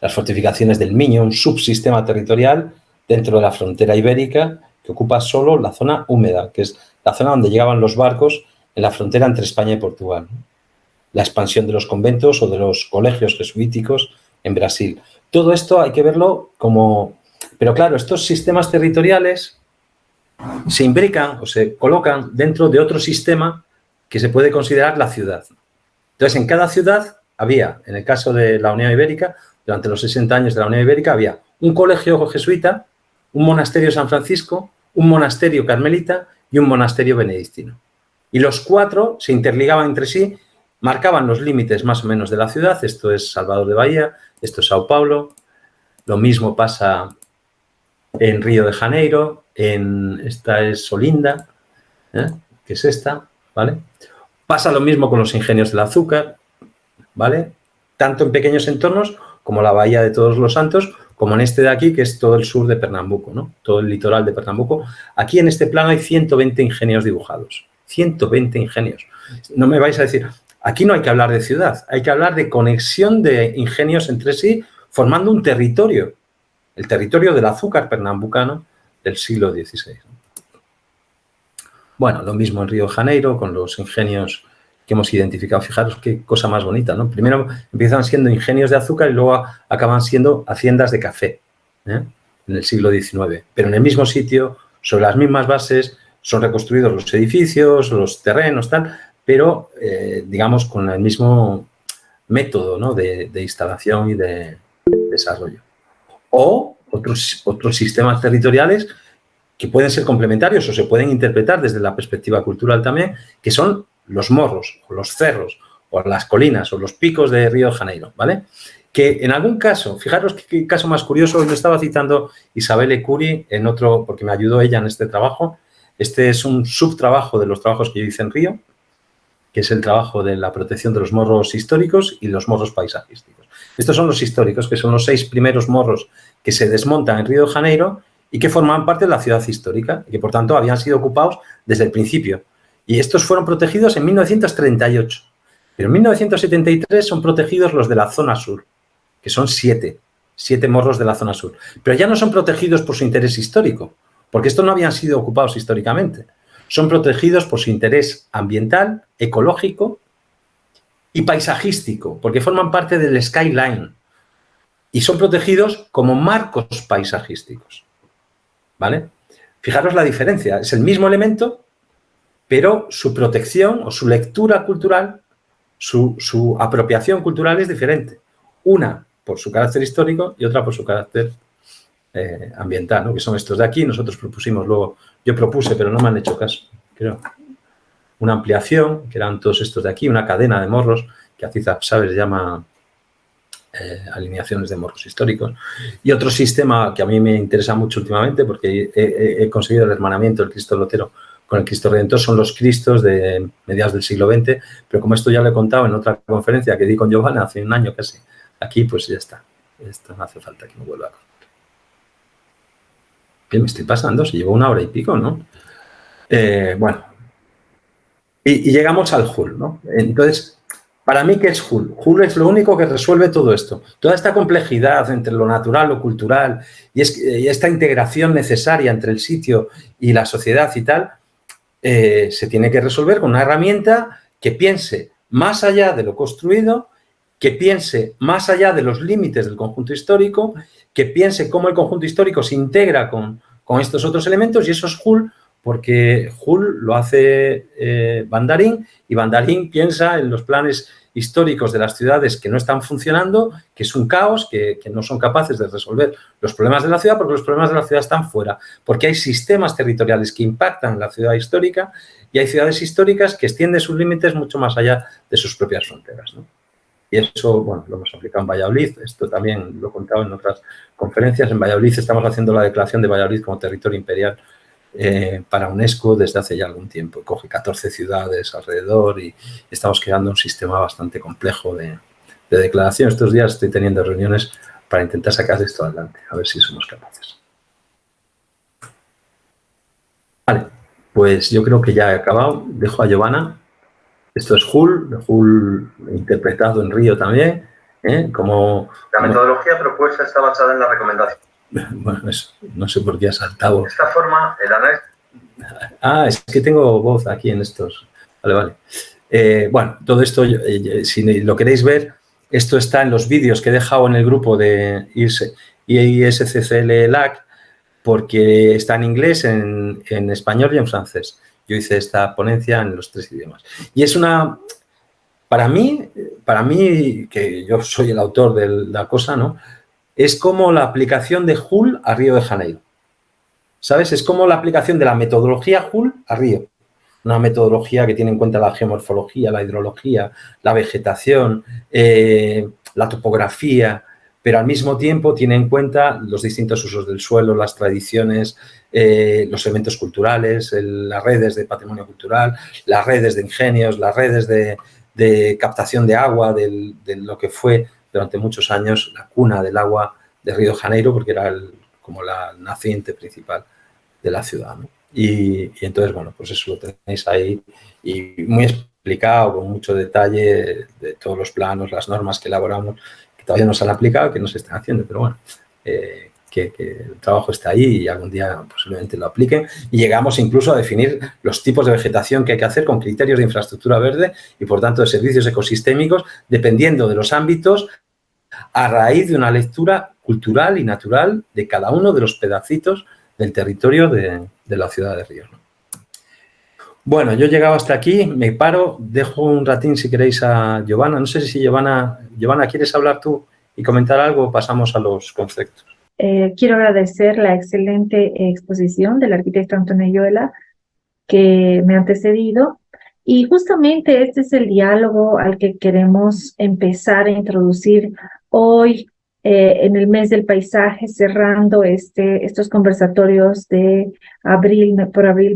las fortificaciones del Miño, un subsistema territorial dentro de la frontera ibérica que ocupa solo la zona húmeda, que es la zona donde llegaban los barcos en la frontera entre España y Portugal. La expansión de los conventos o de los colegios jesuíticos en Brasil. Todo esto hay que verlo como... Pero claro, estos sistemas territoriales se imbrican o se colocan dentro de otro sistema que se puede considerar la ciudad. Entonces, en cada ciudad había, en el caso de la Unión Ibérica, durante los 60 años de la Unión Ibérica, había un colegio jesuita, un monasterio San Francisco, un monasterio carmelita y un monasterio benedictino. Y los cuatro se interligaban entre sí, marcaban los límites más o menos de la ciudad. Esto es Salvador de Bahía, esto es Sao Paulo. Lo mismo pasa en Río de Janeiro, esta es Olinda, ¿eh? que es esta, ¿vale? Pasa lo mismo con los ingenios del azúcar, ¿vale? Tanto en pequeños entornos como la Bahía de Todos los Santos, como en este de aquí, que es todo el sur de Pernambuco, ¿no? Todo el litoral de Pernambuco. Aquí en este plano hay 120 ingenios dibujados. 120 ingenios. No me vais a decir, aquí no hay que hablar de ciudad, hay que hablar de conexión de ingenios entre sí, formando un territorio, el territorio del azúcar pernambucano del siglo XVI. Bueno, lo mismo en Río de Janeiro, con los ingenios que hemos identificado. Fijaros qué cosa más bonita, ¿no? Primero empiezan siendo ingenios de azúcar y luego acaban siendo haciendas de café, ¿eh? En el siglo XIX. Pero en el mismo sitio, sobre las mismas bases, son reconstruidos los edificios, los terrenos, tal, pero, digamos, con el mismo método, ¿no? de instalación y de desarrollo. O otros sistemas territoriales que pueden ser complementarios o se pueden interpretar desde la perspectiva cultural también, que son los morros, o los cerros, o las colinas, o los picos de Río de Janeiro, ¿vale? Que en algún caso, fijaros qué caso más curioso, hoy me estaba citando Isabel Ecuri en otro, porque me ayudó ella en este trabajo. Este es un subtrabajo de los trabajos que yo hice en Río, que es el trabajo de la protección de los morros históricos y los morros paisajísticos. Estos son los históricos, que son los 6 primeros morros que se desmontan en Río de Janeiro y que forman parte de la ciudad histórica y que, por tanto, habían sido ocupados desde el principio. Y estos fueron protegidos en 1938. Pero en 1973 son protegidos los de la zona sur, que son 7 morros de la zona sur. Pero ya no son protegidos por su interés histórico, porque estos no habían sido ocupados históricamente. Son protegidos por su interés ambiental, ecológico y paisajístico, porque forman parte del skyline. Y son protegidos como marcos paisajísticos, ¿vale? Fijaros la diferencia. Es el mismo elemento, pero su protección o su lectura cultural, su apropiación cultural es diferente. Una por su carácter histórico y otra por su carácter ambiental, ¿no? Que son estos de aquí. Nosotros propusimos luego, yo propuse, pero no me han hecho caso, creo, una ampliación, que eran todos estos de aquí, una cadena de morros, que Aziza Chávez llama alineaciones de morros históricos. Y otro sistema que a mí me interesa mucho últimamente, porque he conseguido el hermanamiento del Cristo Lotero con el Cristo Redentor, son los Cristos de mediados del siglo XX, pero como esto ya lo he contado en otra conferencia que di con Giovanna hace un año casi, aquí pues ya está. Esto no hace falta que me vuelva a contar. ¿Qué me estoy pasando? Se llevó 1 hora y pico, ¿no? Bueno. Y llegamos al Hull, ¿no? Entonces, para mí, ¿qué es Hull? Hull es lo único que resuelve todo esto. Toda esta complejidad entre lo natural, lo cultural y esta integración necesaria entre el sitio y la sociedad y tal, se tiene que resolver con una herramienta que piense más allá de lo construido, que piense más allá de los límites del conjunto histórico, que piense cómo el conjunto histórico se integra con estos otros elementos, y eso es Hull, porque Hull lo hace Van der Ing, y Van der Ing piensa en los planes históricos de las ciudades que no están funcionando, que es un caos, que no son capaces de resolver los problemas de la ciudad, porque los problemas de la ciudad están fuera, porque hay sistemas territoriales que impactan en la ciudad histórica y hay ciudades históricas que extienden sus límites mucho más allá de sus propias fronteras, ¿no? Y eso, bueno, lo hemos aplicado en Valladolid. Esto también lo he contado en otras conferencias. En Valladolid estamos haciendo la declaración de Valladolid como territorio imperial para UNESCO desde hace ya algún tiempo. Coge 14 ciudades alrededor y estamos creando un sistema bastante complejo de declaración. Estos días estoy teniendo reuniones para intentar sacar esto adelante, a ver si somos capaces. Vale, pues yo creo que ya he acabado. Dejo a Giovanna. Esto es Hull interpretado en Río también, como... La metodología propuesta está basada en la recomendación. Bueno, eso, no sé por qué ha saltado. De esta forma, el análisis... Es que tengo voz aquí en estos... Vale. Bueno, todo esto, si lo queréis ver, esto está en los vídeos que he dejado en el grupo de ISCCL-LAC, porque está en inglés, en español y en francés. Yo hice esta ponencia en los 3 idiomas. Y es una... Para mí, que yo soy el autor de la cosa, ¿no? Es como la aplicación de Hull a Río de Janeiro. ¿Sabes? Es como la aplicación de la metodología Hull a Río. Una metodología que tiene en cuenta la geomorfología, la hidrología, la vegetación, la topografía, pero al mismo tiempo tiene en cuenta los distintos usos del suelo, las tradiciones, los elementos culturales, las redes de patrimonio cultural, las redes de ingenios, las redes de captación de agua, de lo que fue durante muchos años la cuna del agua de Río de Janeiro, porque era como la naciente principal de la ciudad, ¿no? Y entonces, bueno, pues eso lo tenéis ahí y muy explicado, con mucho detalle de todos los planos, las normas que elaboramos, que todavía no se han aplicado, que no se están haciendo, pero bueno, que el trabajo está ahí y algún día posiblemente lo apliquen. Y llegamos incluso a definir los tipos de vegetación que hay que hacer con criterios de infraestructura verde y, por tanto, de servicios ecosistémicos, dependiendo de los ámbitos, a raíz de una lectura cultural y natural de cada uno de los pedacitos del territorio de la ciudad de Ríos, ¿no? Bueno, yo he llegado hasta aquí, me paro, dejo un ratín si queréis a Giovanna. No sé si Giovanna, ¿quieres hablar tú y comentar algo o pasamos a los conceptos? Quiero agradecer la excelente exposición del arquitecto Antonio Ayuela que me ha antecedido, y justamente este es el diálogo al que queremos empezar a introducir hoy en el mes del paisaje, cerrando estos conversatorios de abril,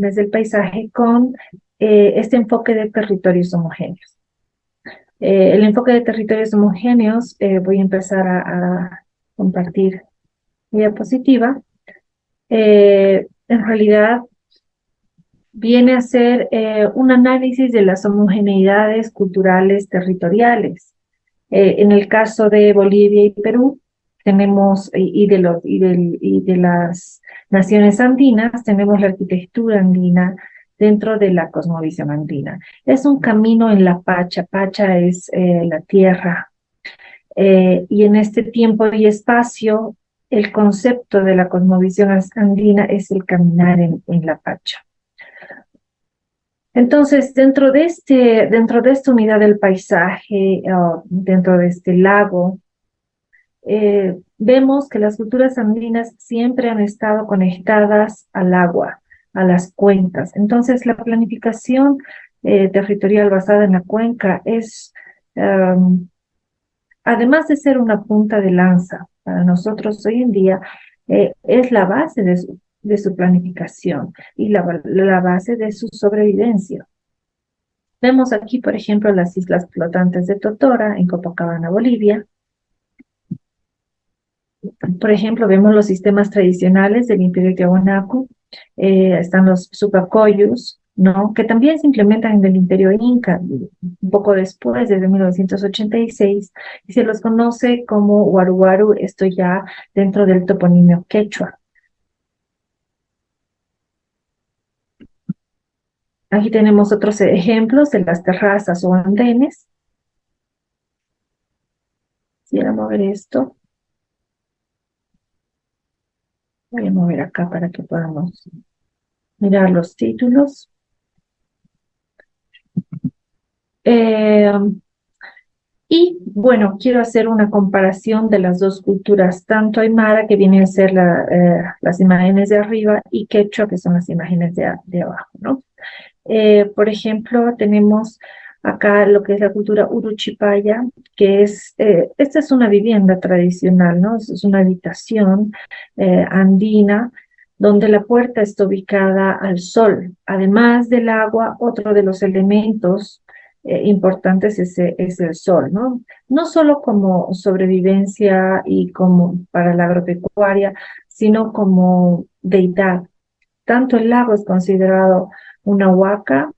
mes del paisaje, con este enfoque de territorios homogéneos. El enfoque de territorios homogéneos, voy a empezar a compartir diapositiva. En realidad viene a ser un análisis de las homogeneidades culturales territoriales. En el caso de Bolivia y Perú, tenemos, y de las naciones andinas, tenemos la arquitectura andina dentro de la cosmovisión andina. Es un camino en la Pacha. Pacha es la tierra. Y en este tiempo y espacio, el concepto de la cosmovisión andina es el caminar en la Pacha. Entonces, dentro de esta unidad del paisaje, dentro de este lago, vemos que las culturas andinas siempre han estado conectadas al agua, a las cuencas. Entonces, la planificación territorial basada en la cuenca es, además de ser una punta de lanza para nosotros hoy en día, es la base de su planificación y la base de su sobrevivencia. Vemos aquí, por ejemplo, las islas flotantes de Totora, en Copacabana, Bolivia. Por ejemplo, vemos los sistemas tradicionales del Imperio Tiahuanaco. Están los Supacoyos, ¿no?, que también se implementan en el Imperio Inca, un poco después, desde 1986, y se los conoce como Huaruhuaru, esto ya dentro del toponimio quechua. Aquí tenemos otros ejemplos de las terrazas o andenes. Quisiera mover esto. Voy a mover acá para que podamos mirar los títulos. Y bueno, quiero hacer una comparación de las dos culturas, tanto aymara, que vienen a ser las imágenes de arriba, y quechua, que son las imágenes de abajo, ¿no? Por ejemplo, tenemos acá lo que es la cultura Uruchipaya, que es, esta es una vivienda tradicional, ¿no? Es una habitación andina, donde la puerta está ubicada al sol. Además del agua, otro de los elementos importantes es el sol, ¿no? No solo como sobrevivencia y como para la agropecuaria, sino como deidad. Tanto el lago es considerado una huaca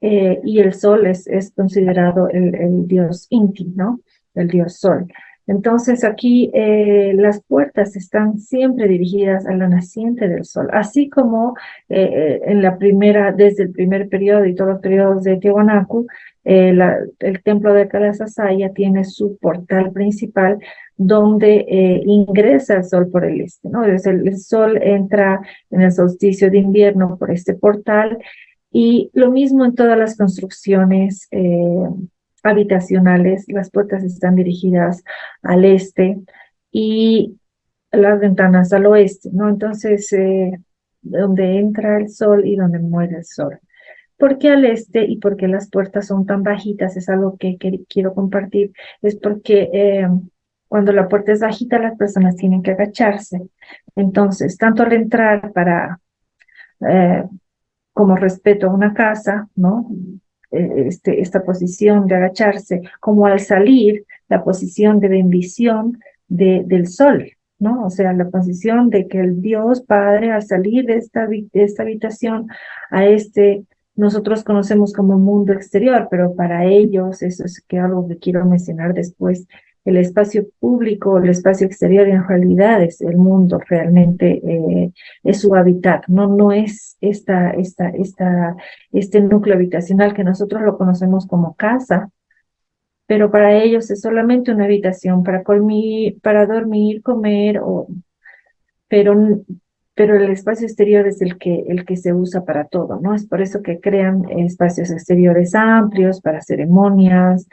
y el sol es considerado el dios Inti, ¿no? El dios sol. Entonces aquí las puertas están siempre dirigidas a la naciente del sol, así como desde el primer periodo y todos los periodos de Tiahuanaco, el templo de Calasasaya tiene su portal principal donde ingresa el sol por el este, ¿no? El sol entra en el solsticio de invierno por este portal, y lo mismo en todas las construcciones habitacionales, las puertas están dirigidas al este y las ventanas al oeste, ¿no? Entonces, donde entra el sol y donde muere el sol. ¿Por qué al este y por qué las puertas son tan bajitas? Es algo que quiero compartir. Es porque cuando la puerta es bajita, las personas tienen que agacharse. Entonces, tanto al entrar como respeto a una casa, ¿no? Esta posición de agacharse, como al salir, la posición de bendición del sol, ¿no? O sea, la posición de que el Dios Padre, al salir de esta habitación a nosotros conocemos como mundo exterior, pero para ellos, eso es algo que quiero mencionar después, el espacio público, el espacio exterior en realidad es el mundo, realmente es su hábitat, no es este núcleo habitacional que nosotros lo conocemos como casa, pero para ellos es solamente una habitación para dormir, comer, pero el espacio exterior es el que se usa para todo, ¿no? Es por eso que crean espacios exteriores amplios para ceremonias,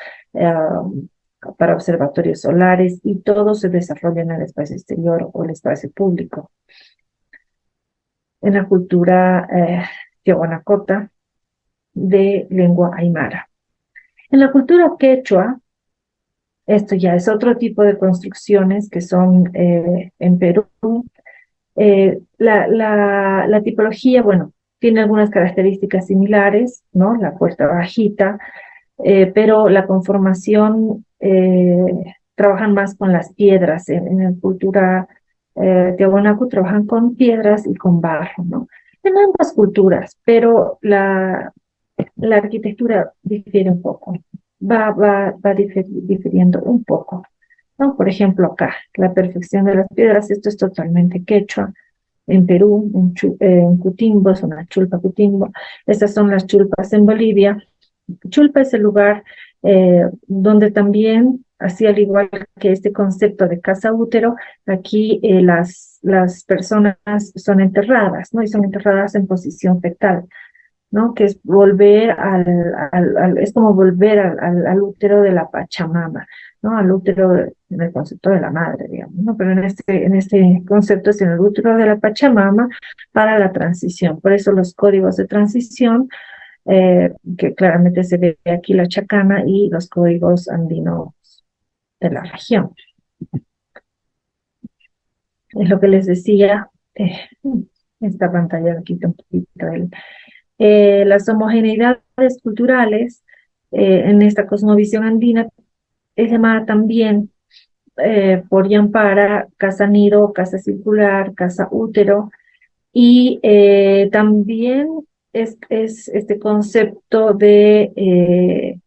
para observatorios solares, y todo se desarrolla en el espacio exterior o el espacio público. En la cultura tiahuanacota de lengua aymara. En la cultura quechua, esto ya es otro tipo de construcciones que son en Perú. La tipología, bueno, tiene algunas características similares, ¿no? La puerta bajita, pero la conformación trabajan más con las piedras. En la cultura tiahuanaco trabajan con piedras y con barro, ¿no? En ambas culturas, pero la arquitectura difiere un poco, va difiriendo un poco, ¿no? Por ejemplo, acá, la perfección de las piedras, esto es totalmente quechua. En Perú, en Cutimbo, es una chulpa Cutimbo. Estas son las chulpas en Bolivia. Chulpa es el lugar donde también, así al igual que este concepto de casa útero, aquí las personas son enterradas, ¿no? Y son enterradas en posición fetal, ¿no? Que es volver es como volver al útero de la Pachamama, ¿no? Al útero en el concepto de la madre, digamos, ¿no? Pero en este concepto es en el útero de la Pachamama para la transición. Por eso los códigos de transición, que claramente se ve aquí la chacana y los códigos andinos de la región. Es lo que les decía, esta pantalla aquí quita un poquito las homogeneidades culturales en esta cosmovisión andina es llamada también por Yampara casa nido, casa circular, casa útero, y también es este concepto de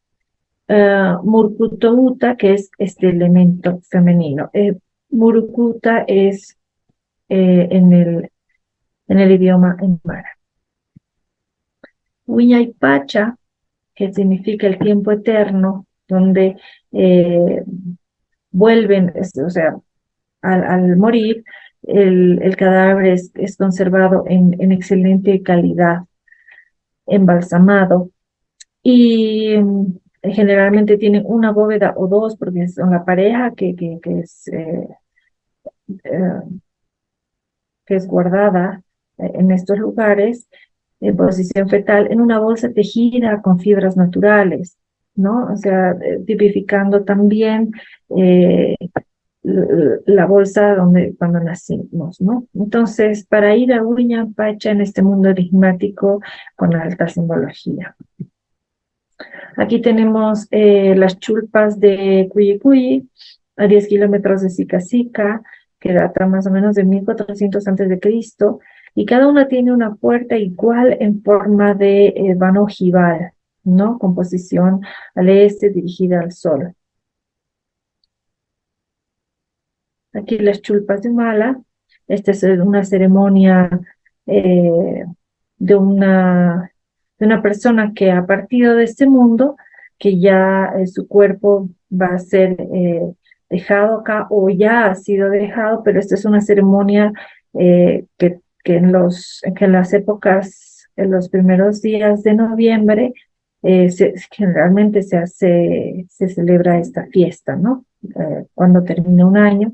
Murkuta, que es este elemento femenino. Murukuta es en el idioma aymara. Huiñaypacha, que significa el tiempo eterno, donde vuelven, o sea, al morir, el cadáver es conservado en excelente calidad, embalsamado, y generalmente tienen una bóveda o dos, porque son la pareja que es guardada en estos lugares, en posición fetal, en una bolsa tejida con fibras naturales, ¿no? O sea, tipificando también la bolsa cuando nacimos, ¿no? Entonces, para ir a Huiñaypacha en este mundo enigmático con alta simbología. Aquí tenemos las chulpas de Cuyicuyi, a 10 kilómetros de Sica, que data más o menos de 1400 a.C., y cada una tiene una puerta igual en forma de vano ojival, ¿no? Con posición al este, dirigida al sol. Aquí las chulpas de Humala. Esta es una ceremonia de una persona que ha partido de este mundo, que ya su cuerpo va a ser dejado acá o ya ha sido dejado, pero esta es una ceremonia que en las épocas, en los primeros días de noviembre, generalmente se celebra esta fiesta, ¿no? Cuando termina un año,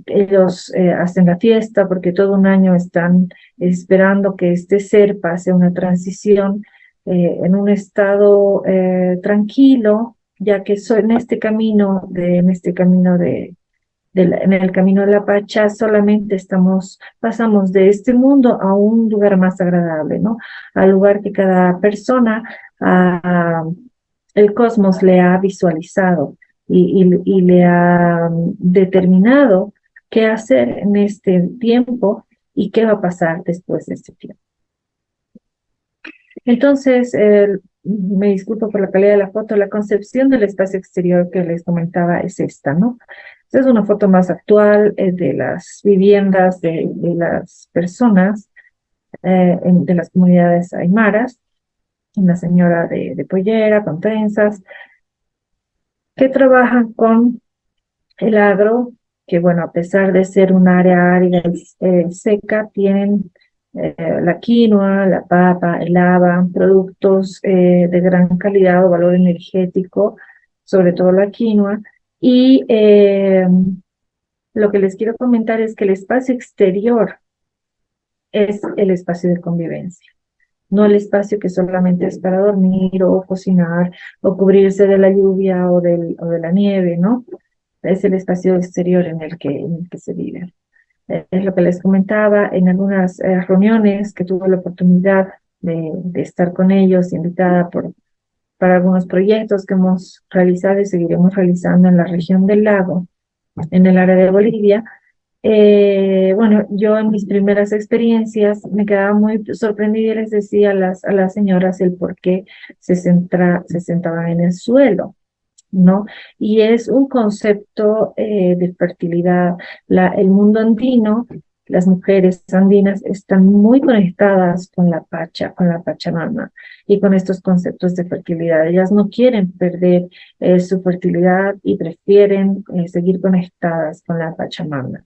ellos hacen la fiesta porque todo un año están esperando que este ser pase una transición en un estado tranquilo, ya que en este camino en el camino de la Pacha solamente pasamos de este mundo a un lugar más agradable, ¿no? Al lugar que cada persona, el cosmos le ha visualizado y le ha determinado qué hacer en este tiempo y qué va a pasar después de este tiempo. Entonces, me disculpo por la calidad de la foto, la concepción del espacio exterior que les comentaba es esta, ¿no? Esta es una foto más actual de las viviendas de las personas, de las comunidades aymaras, una señora de pollera, con trenzas, que trabajan con el agro, que bueno, a pesar de ser un área árida y seca, tienen la quinoa, la papa, el haba, productos de gran calidad o valor energético, sobre todo la quinoa. Y lo que les quiero comentar es que el espacio exterior es el espacio de convivencia, no el espacio que solamente es para dormir o cocinar o cubrirse de la lluvia o de la nieve, ¿no? Es el espacio exterior en el que se vive. Es lo que les comentaba en algunas reuniones que tuve la oportunidad de estar con ellos, invitada para algunos proyectos que hemos realizado y seguiremos realizando en la región del lago, en el área de Bolivia. Bueno, yo en mis primeras experiencias me quedaba muy sorprendida y les decía a las señoras el por qué se sentaban en el suelo, ¿no? Y es un concepto de fertilidad. El mundo andino, las mujeres andinas están muy conectadas con la Pachamama y con estos conceptos de fertilidad. Ellas no quieren perder su fertilidad y prefieren seguir conectadas con la Pachamama.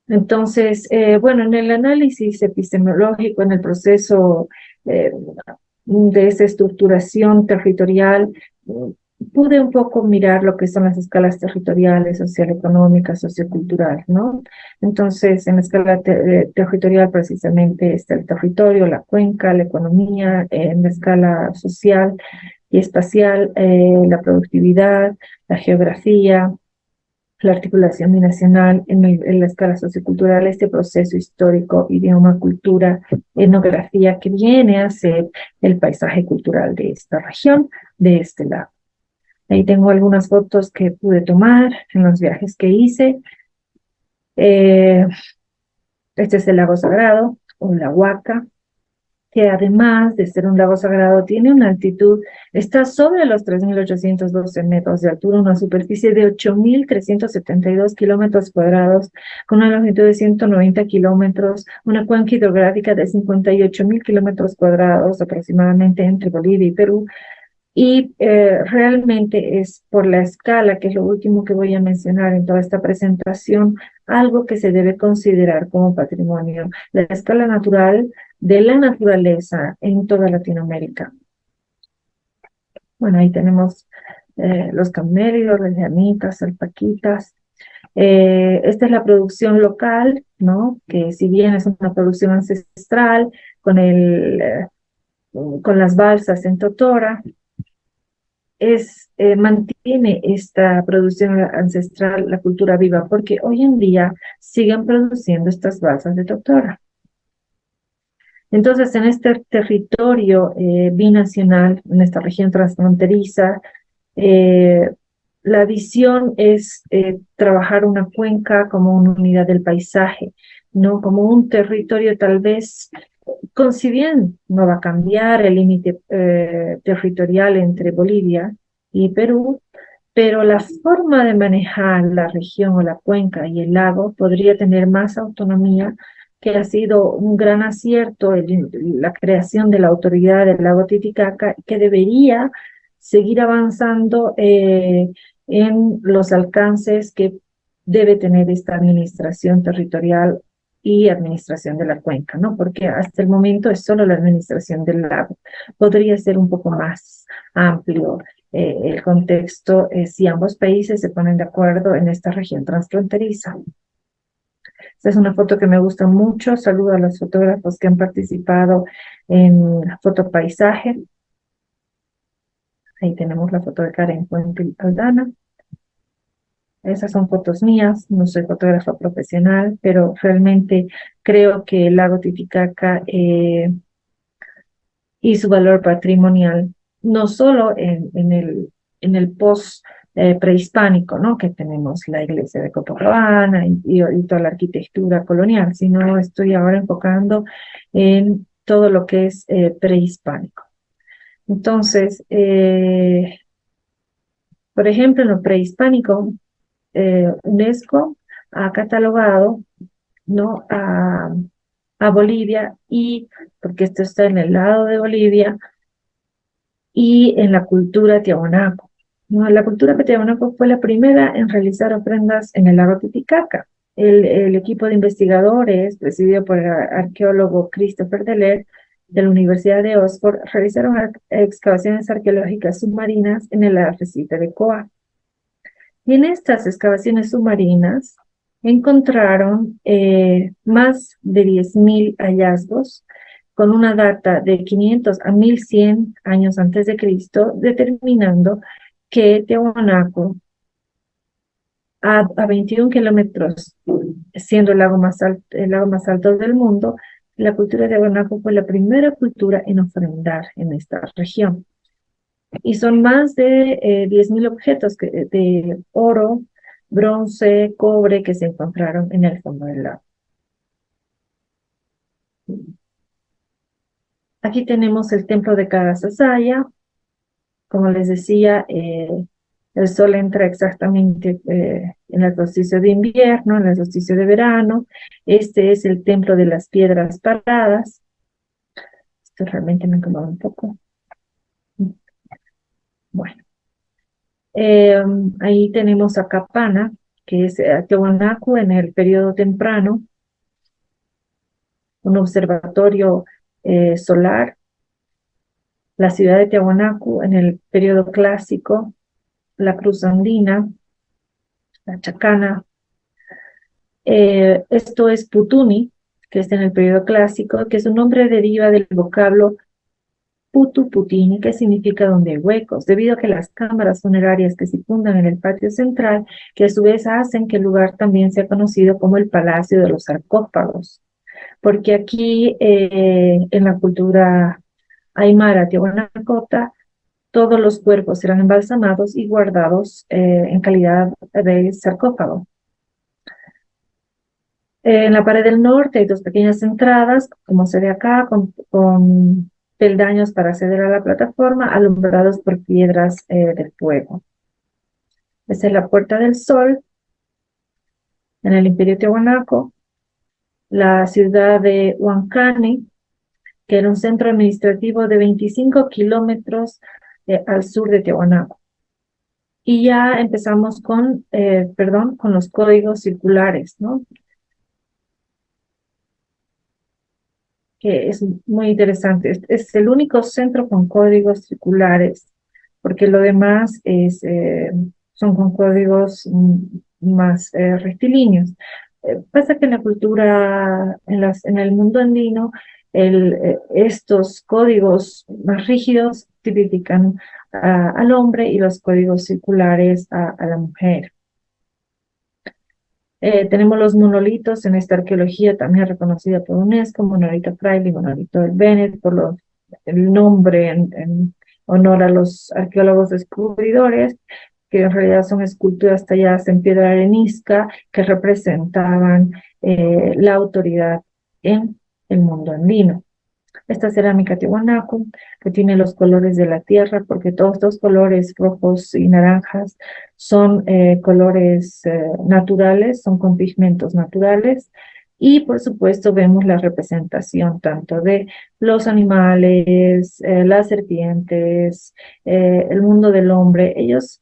Entonces, bueno, en el análisis epistemológico, en el proceso de esa estructuración territorial, pude un poco mirar lo que son las escalas territoriales, social, económica, sociocultural, ¿no? Entonces, en la escala territorial precisamente está el territorio, la cuenca, la economía, en la escala social y espacial, la productividad, la geografía, la articulación binacional, en la escala sociocultural, este proceso histórico, idioma, cultura, etnografía, que viene a ser el paisaje cultural de esta región, de este lado. Ahí tengo algunas fotos que pude tomar en los viajes que hice. Este es el lago sagrado, o la Huaca, que además de ser un lago sagrado, tiene una altitud, está sobre los 3.812 metros de altura, una superficie de 8.372 kilómetros cuadrados, con una longitud de 190 kilómetros, una cuenca hidrográfica de 58.000 kilómetros cuadrados aproximadamente entre Bolivia y Perú, y realmente es por la escala, que es lo último que voy a mencionar en toda esta presentación, algo que se debe considerar como patrimonio, la escala natural de la naturaleza en toda Latinoamérica. Bueno, ahí tenemos los camélidos, las llamitas, alpaquitas. Esta es la producción local, ¿no? Que si bien es una producción ancestral, con las balsas en Totora, mantiene esta producción ancestral, la cultura viva, porque hoy en día siguen produciendo estas balsas de Totora. Entonces, en este territorio binacional, en esta región transfronteriza, la visión es trabajar una cuenca como una unidad del paisaje, no como un territorio tal vez, si bien no va a cambiar el límite territorial entre Bolivia y Perú, pero la forma de manejar la región o la cuenca y el lago podría tener más autonomía, que ha sido un gran acierto la creación de la autoridad del lago Titicaca, que debería seguir avanzando en los alcances que debe tener esta administración territorial y administración de la cuenca, ¿no? Porque hasta el momento es solo la administración del lago. Podría ser un poco más amplio el contexto si ambos países se ponen de acuerdo en esta región transfronteriza. Esta es una foto que me gusta mucho. Saludo a los fotógrafos que han participado en fotopaisaje. Ahí tenemos la foto de Karen Puente Aldana. Esas son fotos mías, no soy fotógrafa profesional, pero realmente creo que el lago Titicaca y su valor patrimonial, no solo en el post prehispánico, ¿no? Que tenemos la iglesia de Copacabana y toda la arquitectura colonial, sino estoy ahora enfocando en todo lo que es prehispánico. Entonces, por ejemplo, en lo prehispánico, UNESCO ha catalogado, ¿no? a Bolivia, y porque esto está en el lado de Bolivia, y en la cultura tiahuanaco, ¿no? La cultura tiahuanaco fue la primera en realizar ofrendas en el lago Titicaca. El equipo de investigadores, presidido por el arqueólogo Christopher Deler, de la Universidad de Oxford, realizaron excavaciones arqueológicas submarinas en el arrecife de Coa. Y en estas excavaciones submarinas encontraron más de 10.000 hallazgos con una data de 500 a 1100 años antes de Cristo, determinando que Tiahuanaco, a 21 kilómetros, siendo el lago más alto del mundo, la cultura de Tiahuanaco fue la primera cultura en ofrendar en esta región. Y son más de 10.000 objetos de oro, bronce, cobre que se encontraron en el fondo del lago. Aquí tenemos el templo de Cagasasaya. Como les decía, el sol entra exactamente en el solsticio de invierno, en el solsticio de verano. Este es el templo de las piedras paradas. Esto realmente me incomoda un poco. Bueno, ahí tenemos a Capana, que es Tiahuanaco en el periodo temprano, un observatorio solar. La ciudad de Tiahuanaco en el periodo clásico, la Cruz Andina, la Chacana. Esto es Putuni, que está en el periodo clásico, que su nombre deriva del vocablo Putu Putini, que significa donde hay huecos, debido a que las cámaras funerarias que se fundan en el patio central, que a su vez hacen que el lugar también sea conocido como el Palacio de los Sarcófagos, porque aquí en la cultura aymara tiahuanacota, todos los cuerpos eran embalsamados y guardados en calidad de sarcófago. En la pared del norte hay dos pequeñas entradas, como se ve acá, con peldaños para acceder a la plataforma, alumbrados por piedras de fuego. Esta es la Puerta del Sol, en el Imperio Tiahuanaco, la ciudad de Huancani, que era un centro administrativo de 25 kilómetros al sur de Tiahuanaco. Y ya empezamos con los códigos circulares, ¿no? Que es muy interesante. Es el único centro con códigos circulares, porque lo demás son con códigos más rectilíneos. Pasa que en la cultura, en el mundo andino, estos códigos más rígidos tipifican al hombre y los códigos circulares a la mujer. Tenemos los monolitos en esta arqueología también reconocida por UNESCO, monolito Fraile y monolito del Bennett, por el nombre en honor a los arqueólogos descubridores, que en realidad son esculturas talladas en piedra arenisca que representaban la autoridad en el mundo andino. Esta cerámica tiahuanaco, que tiene los colores de la tierra, porque todos estos colores rojos y naranjas son colores naturales, son con pigmentos naturales, y por supuesto vemos la representación tanto de los animales, las serpientes, el mundo del hombre. Ellos,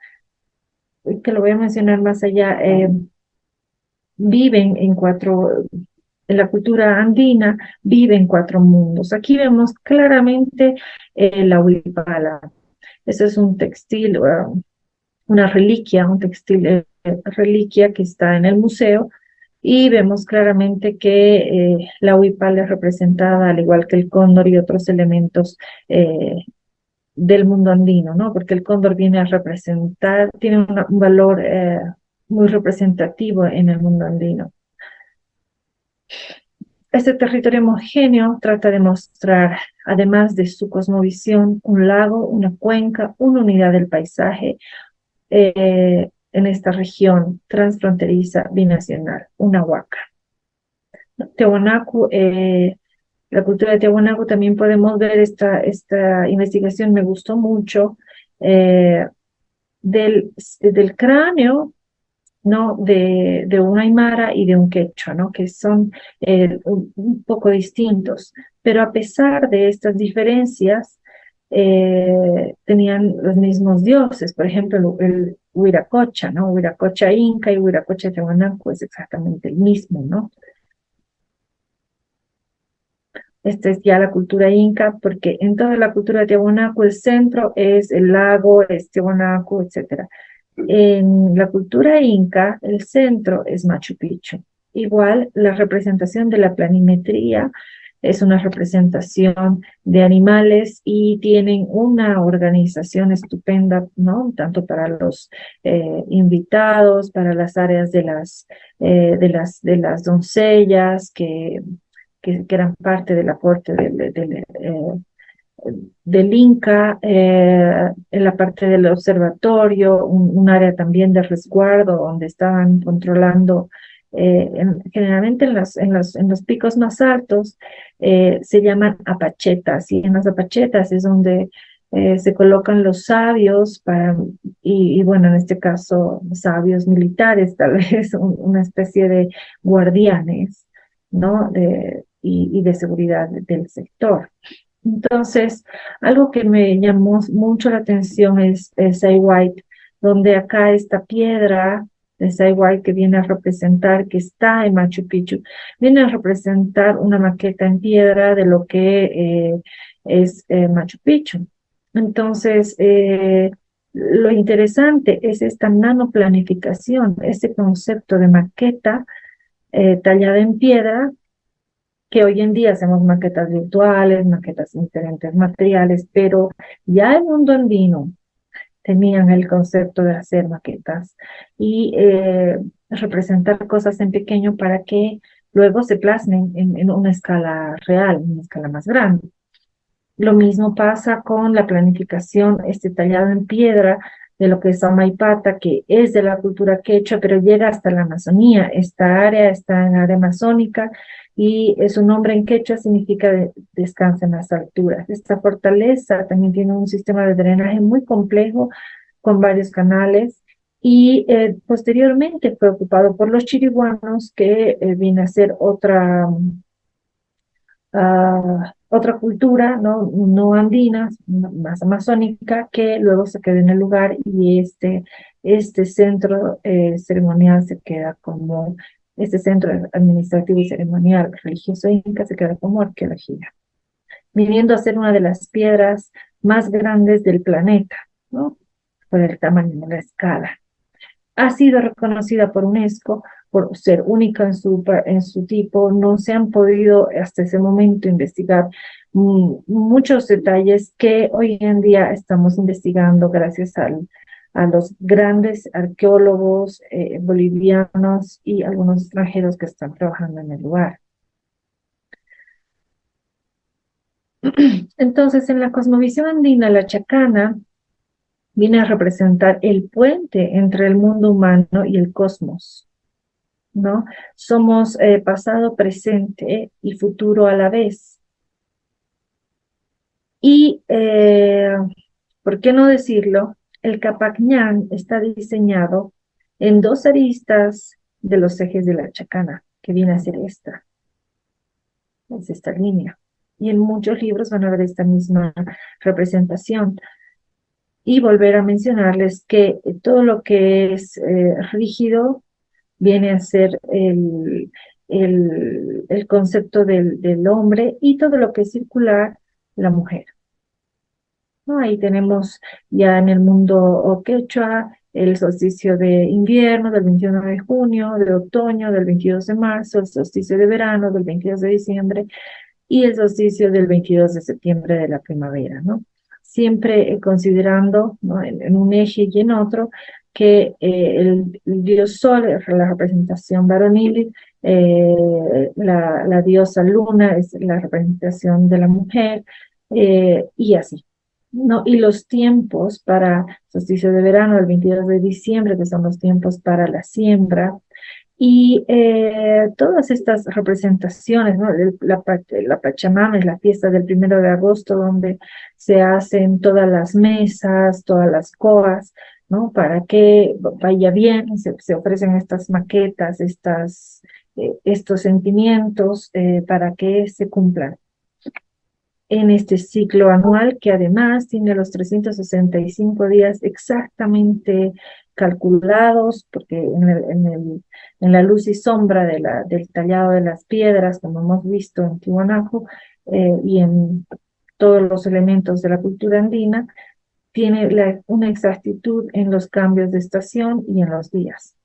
que lo voy a mencionar más allá, viven en la cultura andina, vive en 4 mundos. Aquí vemos claramente la huipala. Ese es un textil, una reliquia, un textil reliquia que está en el museo, y vemos claramente que la huipala es representada, al igual que el cóndor y otros elementos del mundo andino, ¿no? Porque el cóndor viene a representar, tiene un valor muy representativo en el mundo andino. Este territorio homogéneo trata de mostrar, además de su cosmovisión, un lago, una cuenca, una unidad del paisaje en esta región transfronteriza binacional, una huaca. Tiahuanaco, la cultura de Tiahuanaco también podemos ver esta investigación, me gustó mucho, del cráneo, ¿no? de un aymara y de un quechua, ¿no? Que son un poco distintos, pero a pesar de estas diferencias, tenían los mismos dioses. Por ejemplo, el Huiracocha, ¿no? Huiracocha inca y Huiracocha Tiahuanaco es exactamente el mismo, ¿no? Esta es ya la cultura inca, porque en toda la cultura de Tiahuanaco el centro es el lago, es Tiahuanaco, etc. En la cultura inca el centro es Machu Picchu. Igual la representación de la planimetría es una representación de animales y tienen una organización estupenda, ¿no? Tanto para los invitados, para las áreas de las doncellas que eran parte del aporte del Inca, en la parte del observatorio, un área también de resguardo donde estaban controlando, generalmente en los picos más altos se llaman apachetas, y en las apachetas es donde se colocan los sabios y bueno, en este caso sabios militares, tal vez una especie de guardianes, ¿no? Y de seguridad del sector. Entonces, algo que me llamó mucho la atención es Sei-White, donde acá esta piedra de Sei-White que viene a representar, que está en Machu Picchu, viene a representar una maqueta en piedra de lo que es Machu Picchu. Entonces, lo interesante es esta nanoplanificación, este concepto de maqueta tallada en piedra, que hoy en día hacemos maquetas virtuales, maquetas en diferentes materiales, pero ya el mundo andino tenían el concepto de hacer maquetas y representar cosas en pequeño para que luego se plasmen en una escala real, en una escala más grande. Lo mismo pasa con la planificación, tallado en piedra de lo que es Samaipata, que es de la cultura quechua, pero llega hasta la Amazonía. Esta área está en la área amazónica y su nombre en quechua significa descansa en las alturas. Esta fortaleza también tiene un sistema de drenaje muy complejo con varios canales y posteriormente fue ocupado por los chiriguanos, que viene a ser otra cultura no andina, más amazónica, que luego se quedó en el lugar, y este centro ceremonial se queda como, este centro administrativo y ceremonial religioso inca se queda como arqueología, viniendo a ser una de las piedras más grandes del planeta, ¿no? Por el tamaño de la escala. Ha sido reconocida por UNESCO por ser única en su tipo. No se han podido hasta ese momento investigar muchos detalles que hoy en día estamos investigando gracias a los grandes arqueólogos bolivianos y algunos extranjeros que están trabajando en el lugar. Entonces, en la cosmovisión andina, la chacana viene a representar el puente entre el mundo humano y el cosmos, ¿no? Somos pasado, presente y futuro a la vez. Y, ¿por qué no decirlo? El Capacñán está diseñado en dos aristas de los ejes de la chacana, que viene a ser esta. Es esta línea. Y en muchos libros van a ver esta misma representación. Y volver a mencionarles que todo lo que es rígido viene a ser el concepto del hombre, y todo lo que es circular, la mujer, ¿no? Ahí tenemos ya en el mundo quechua el solsticio de invierno del 21 de junio, de otoño del 22 de marzo, el solsticio de verano del 22 de diciembre y el solsticio del 22 de septiembre de la primavera, ¿no? siempre considerando, ¿no?, en un eje y en otro, que el dios Sol es la representación varonil, la diosa Luna es la representación de la mujer, y así, ¿no? Y los tiempos para solsticio de verano, el 22 de diciembre, que son los tiempos para la siembra, y todas estas representaciones, ¿no? La Pachamama es la fiesta del 1 de agosto, donde se hacen todas las mesas, todas las coas, ¿no? Para que vaya bien, se ofrecen estas maquetas, estos sentimientos para que se cumplan en este ciclo anual, que además tiene los 365 días exactamente calculados, porque en la luz y sombra del tallado de las piedras, como hemos visto en Tiwanaku, y en todos los elementos de la cultura andina, tiene una exactitud en los cambios de estación y en los días.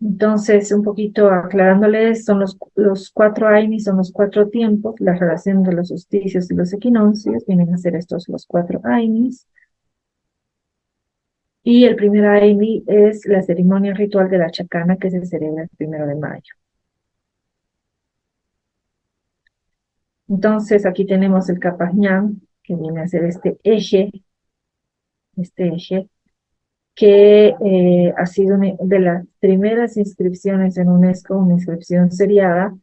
Entonces, un poquito aclarándoles, son los 4 Ainis, son los 4 tiempos, la relación de los solsticios y los equinoccios, vienen a ser estos los 4 Ainis. Y el primer Aini es la ceremonia ritual de la chacana, que se celebra el 1 de mayo. Entonces, aquí tenemos el Capajñán, que viene a ser este eje, que ha sido una de las primeras inscripciones en UNESCO, una inscripción seriada,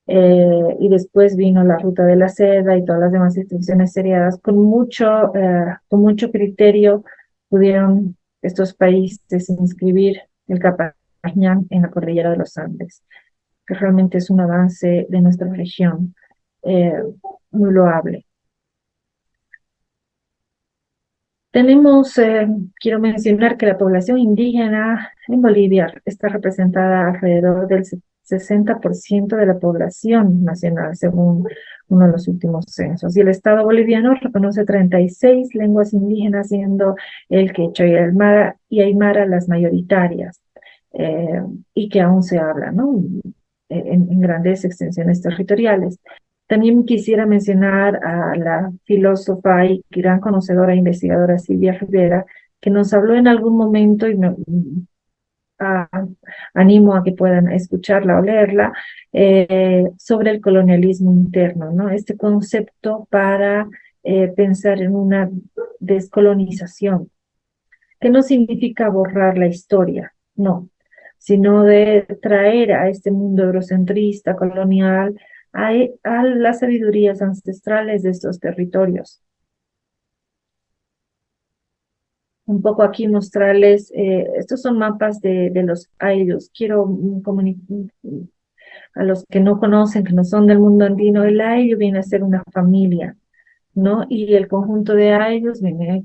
y después vino la Ruta de la Seda y todas las demás inscripciones seriadas. Con mucho criterio pudieron estos países inscribir el Capajñán en la cordillera de los Andes, que realmente es un avance de nuestra región muy loable. Quiero mencionar que la población indígena en Bolivia está representada alrededor del 60% de la población nacional, según uno de los últimos censos. Y el Estado boliviano reconoce 36 lenguas indígenas, siendo el quechua y el aymara las mayoritarias, y que aún se habla, ¿no?, en grandes extensiones territoriales. También quisiera mencionar a la filósofa y gran conocedora e investigadora Silvia Rivera, que nos habló en algún momento, y animo a que puedan escucharla o leerla, sobre el colonialismo interno, ¿no? Este concepto para pensar en una descolonización, que no significa borrar la historia, no, sino de traer a este mundo eurocentrista, colonial, a las sabidurías ancestrales de estos territorios. Un poco aquí mostrarles, estos son mapas de los ayllus. Quiero a los que no conocen, que no son del mundo andino, el ayllu viene a ser una familia, ¿no? Y el conjunto de ayllus viene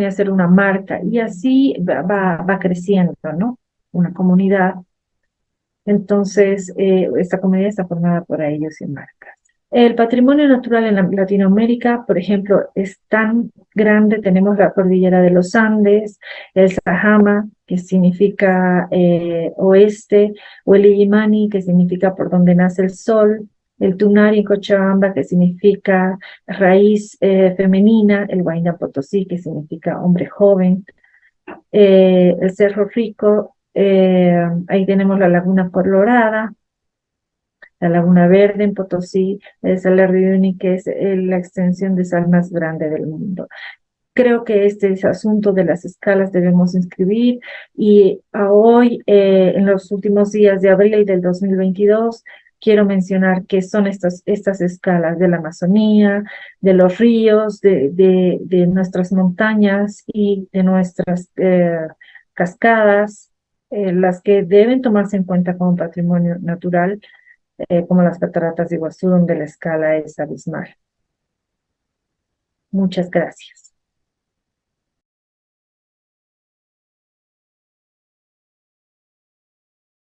a ser una marca, y así va creciendo, ¿no? Una comunidad. Entonces, esta comunidad está formada por ayllus y marcas. El patrimonio natural en Latinoamérica, por ejemplo, es tan grande. Tenemos la cordillera de los Andes, el Sajama, que significa oeste, o el Illimani, que significa por donde nace el sol, el Tunari en Cochabamba, que significa raíz femenina, el Huayna Potosí, que significa hombre joven, el Cerro Rico, ahí tenemos la Laguna Colorada, la Laguna Verde en Potosí, el Salar de Uyuni, que es la extensión de sal más grande del mundo. Creo que este asunto de las escalas debemos inscribir, y hoy, en los últimos días de abril del 2022, quiero mencionar que son estas escalas de la Amazonía, de los ríos, de nuestras montañas y de nuestras cascadas, las que deben tomarse en cuenta como patrimonio natural, como las cataratas de Iguazú, donde la escala es abismal. Muchas gracias.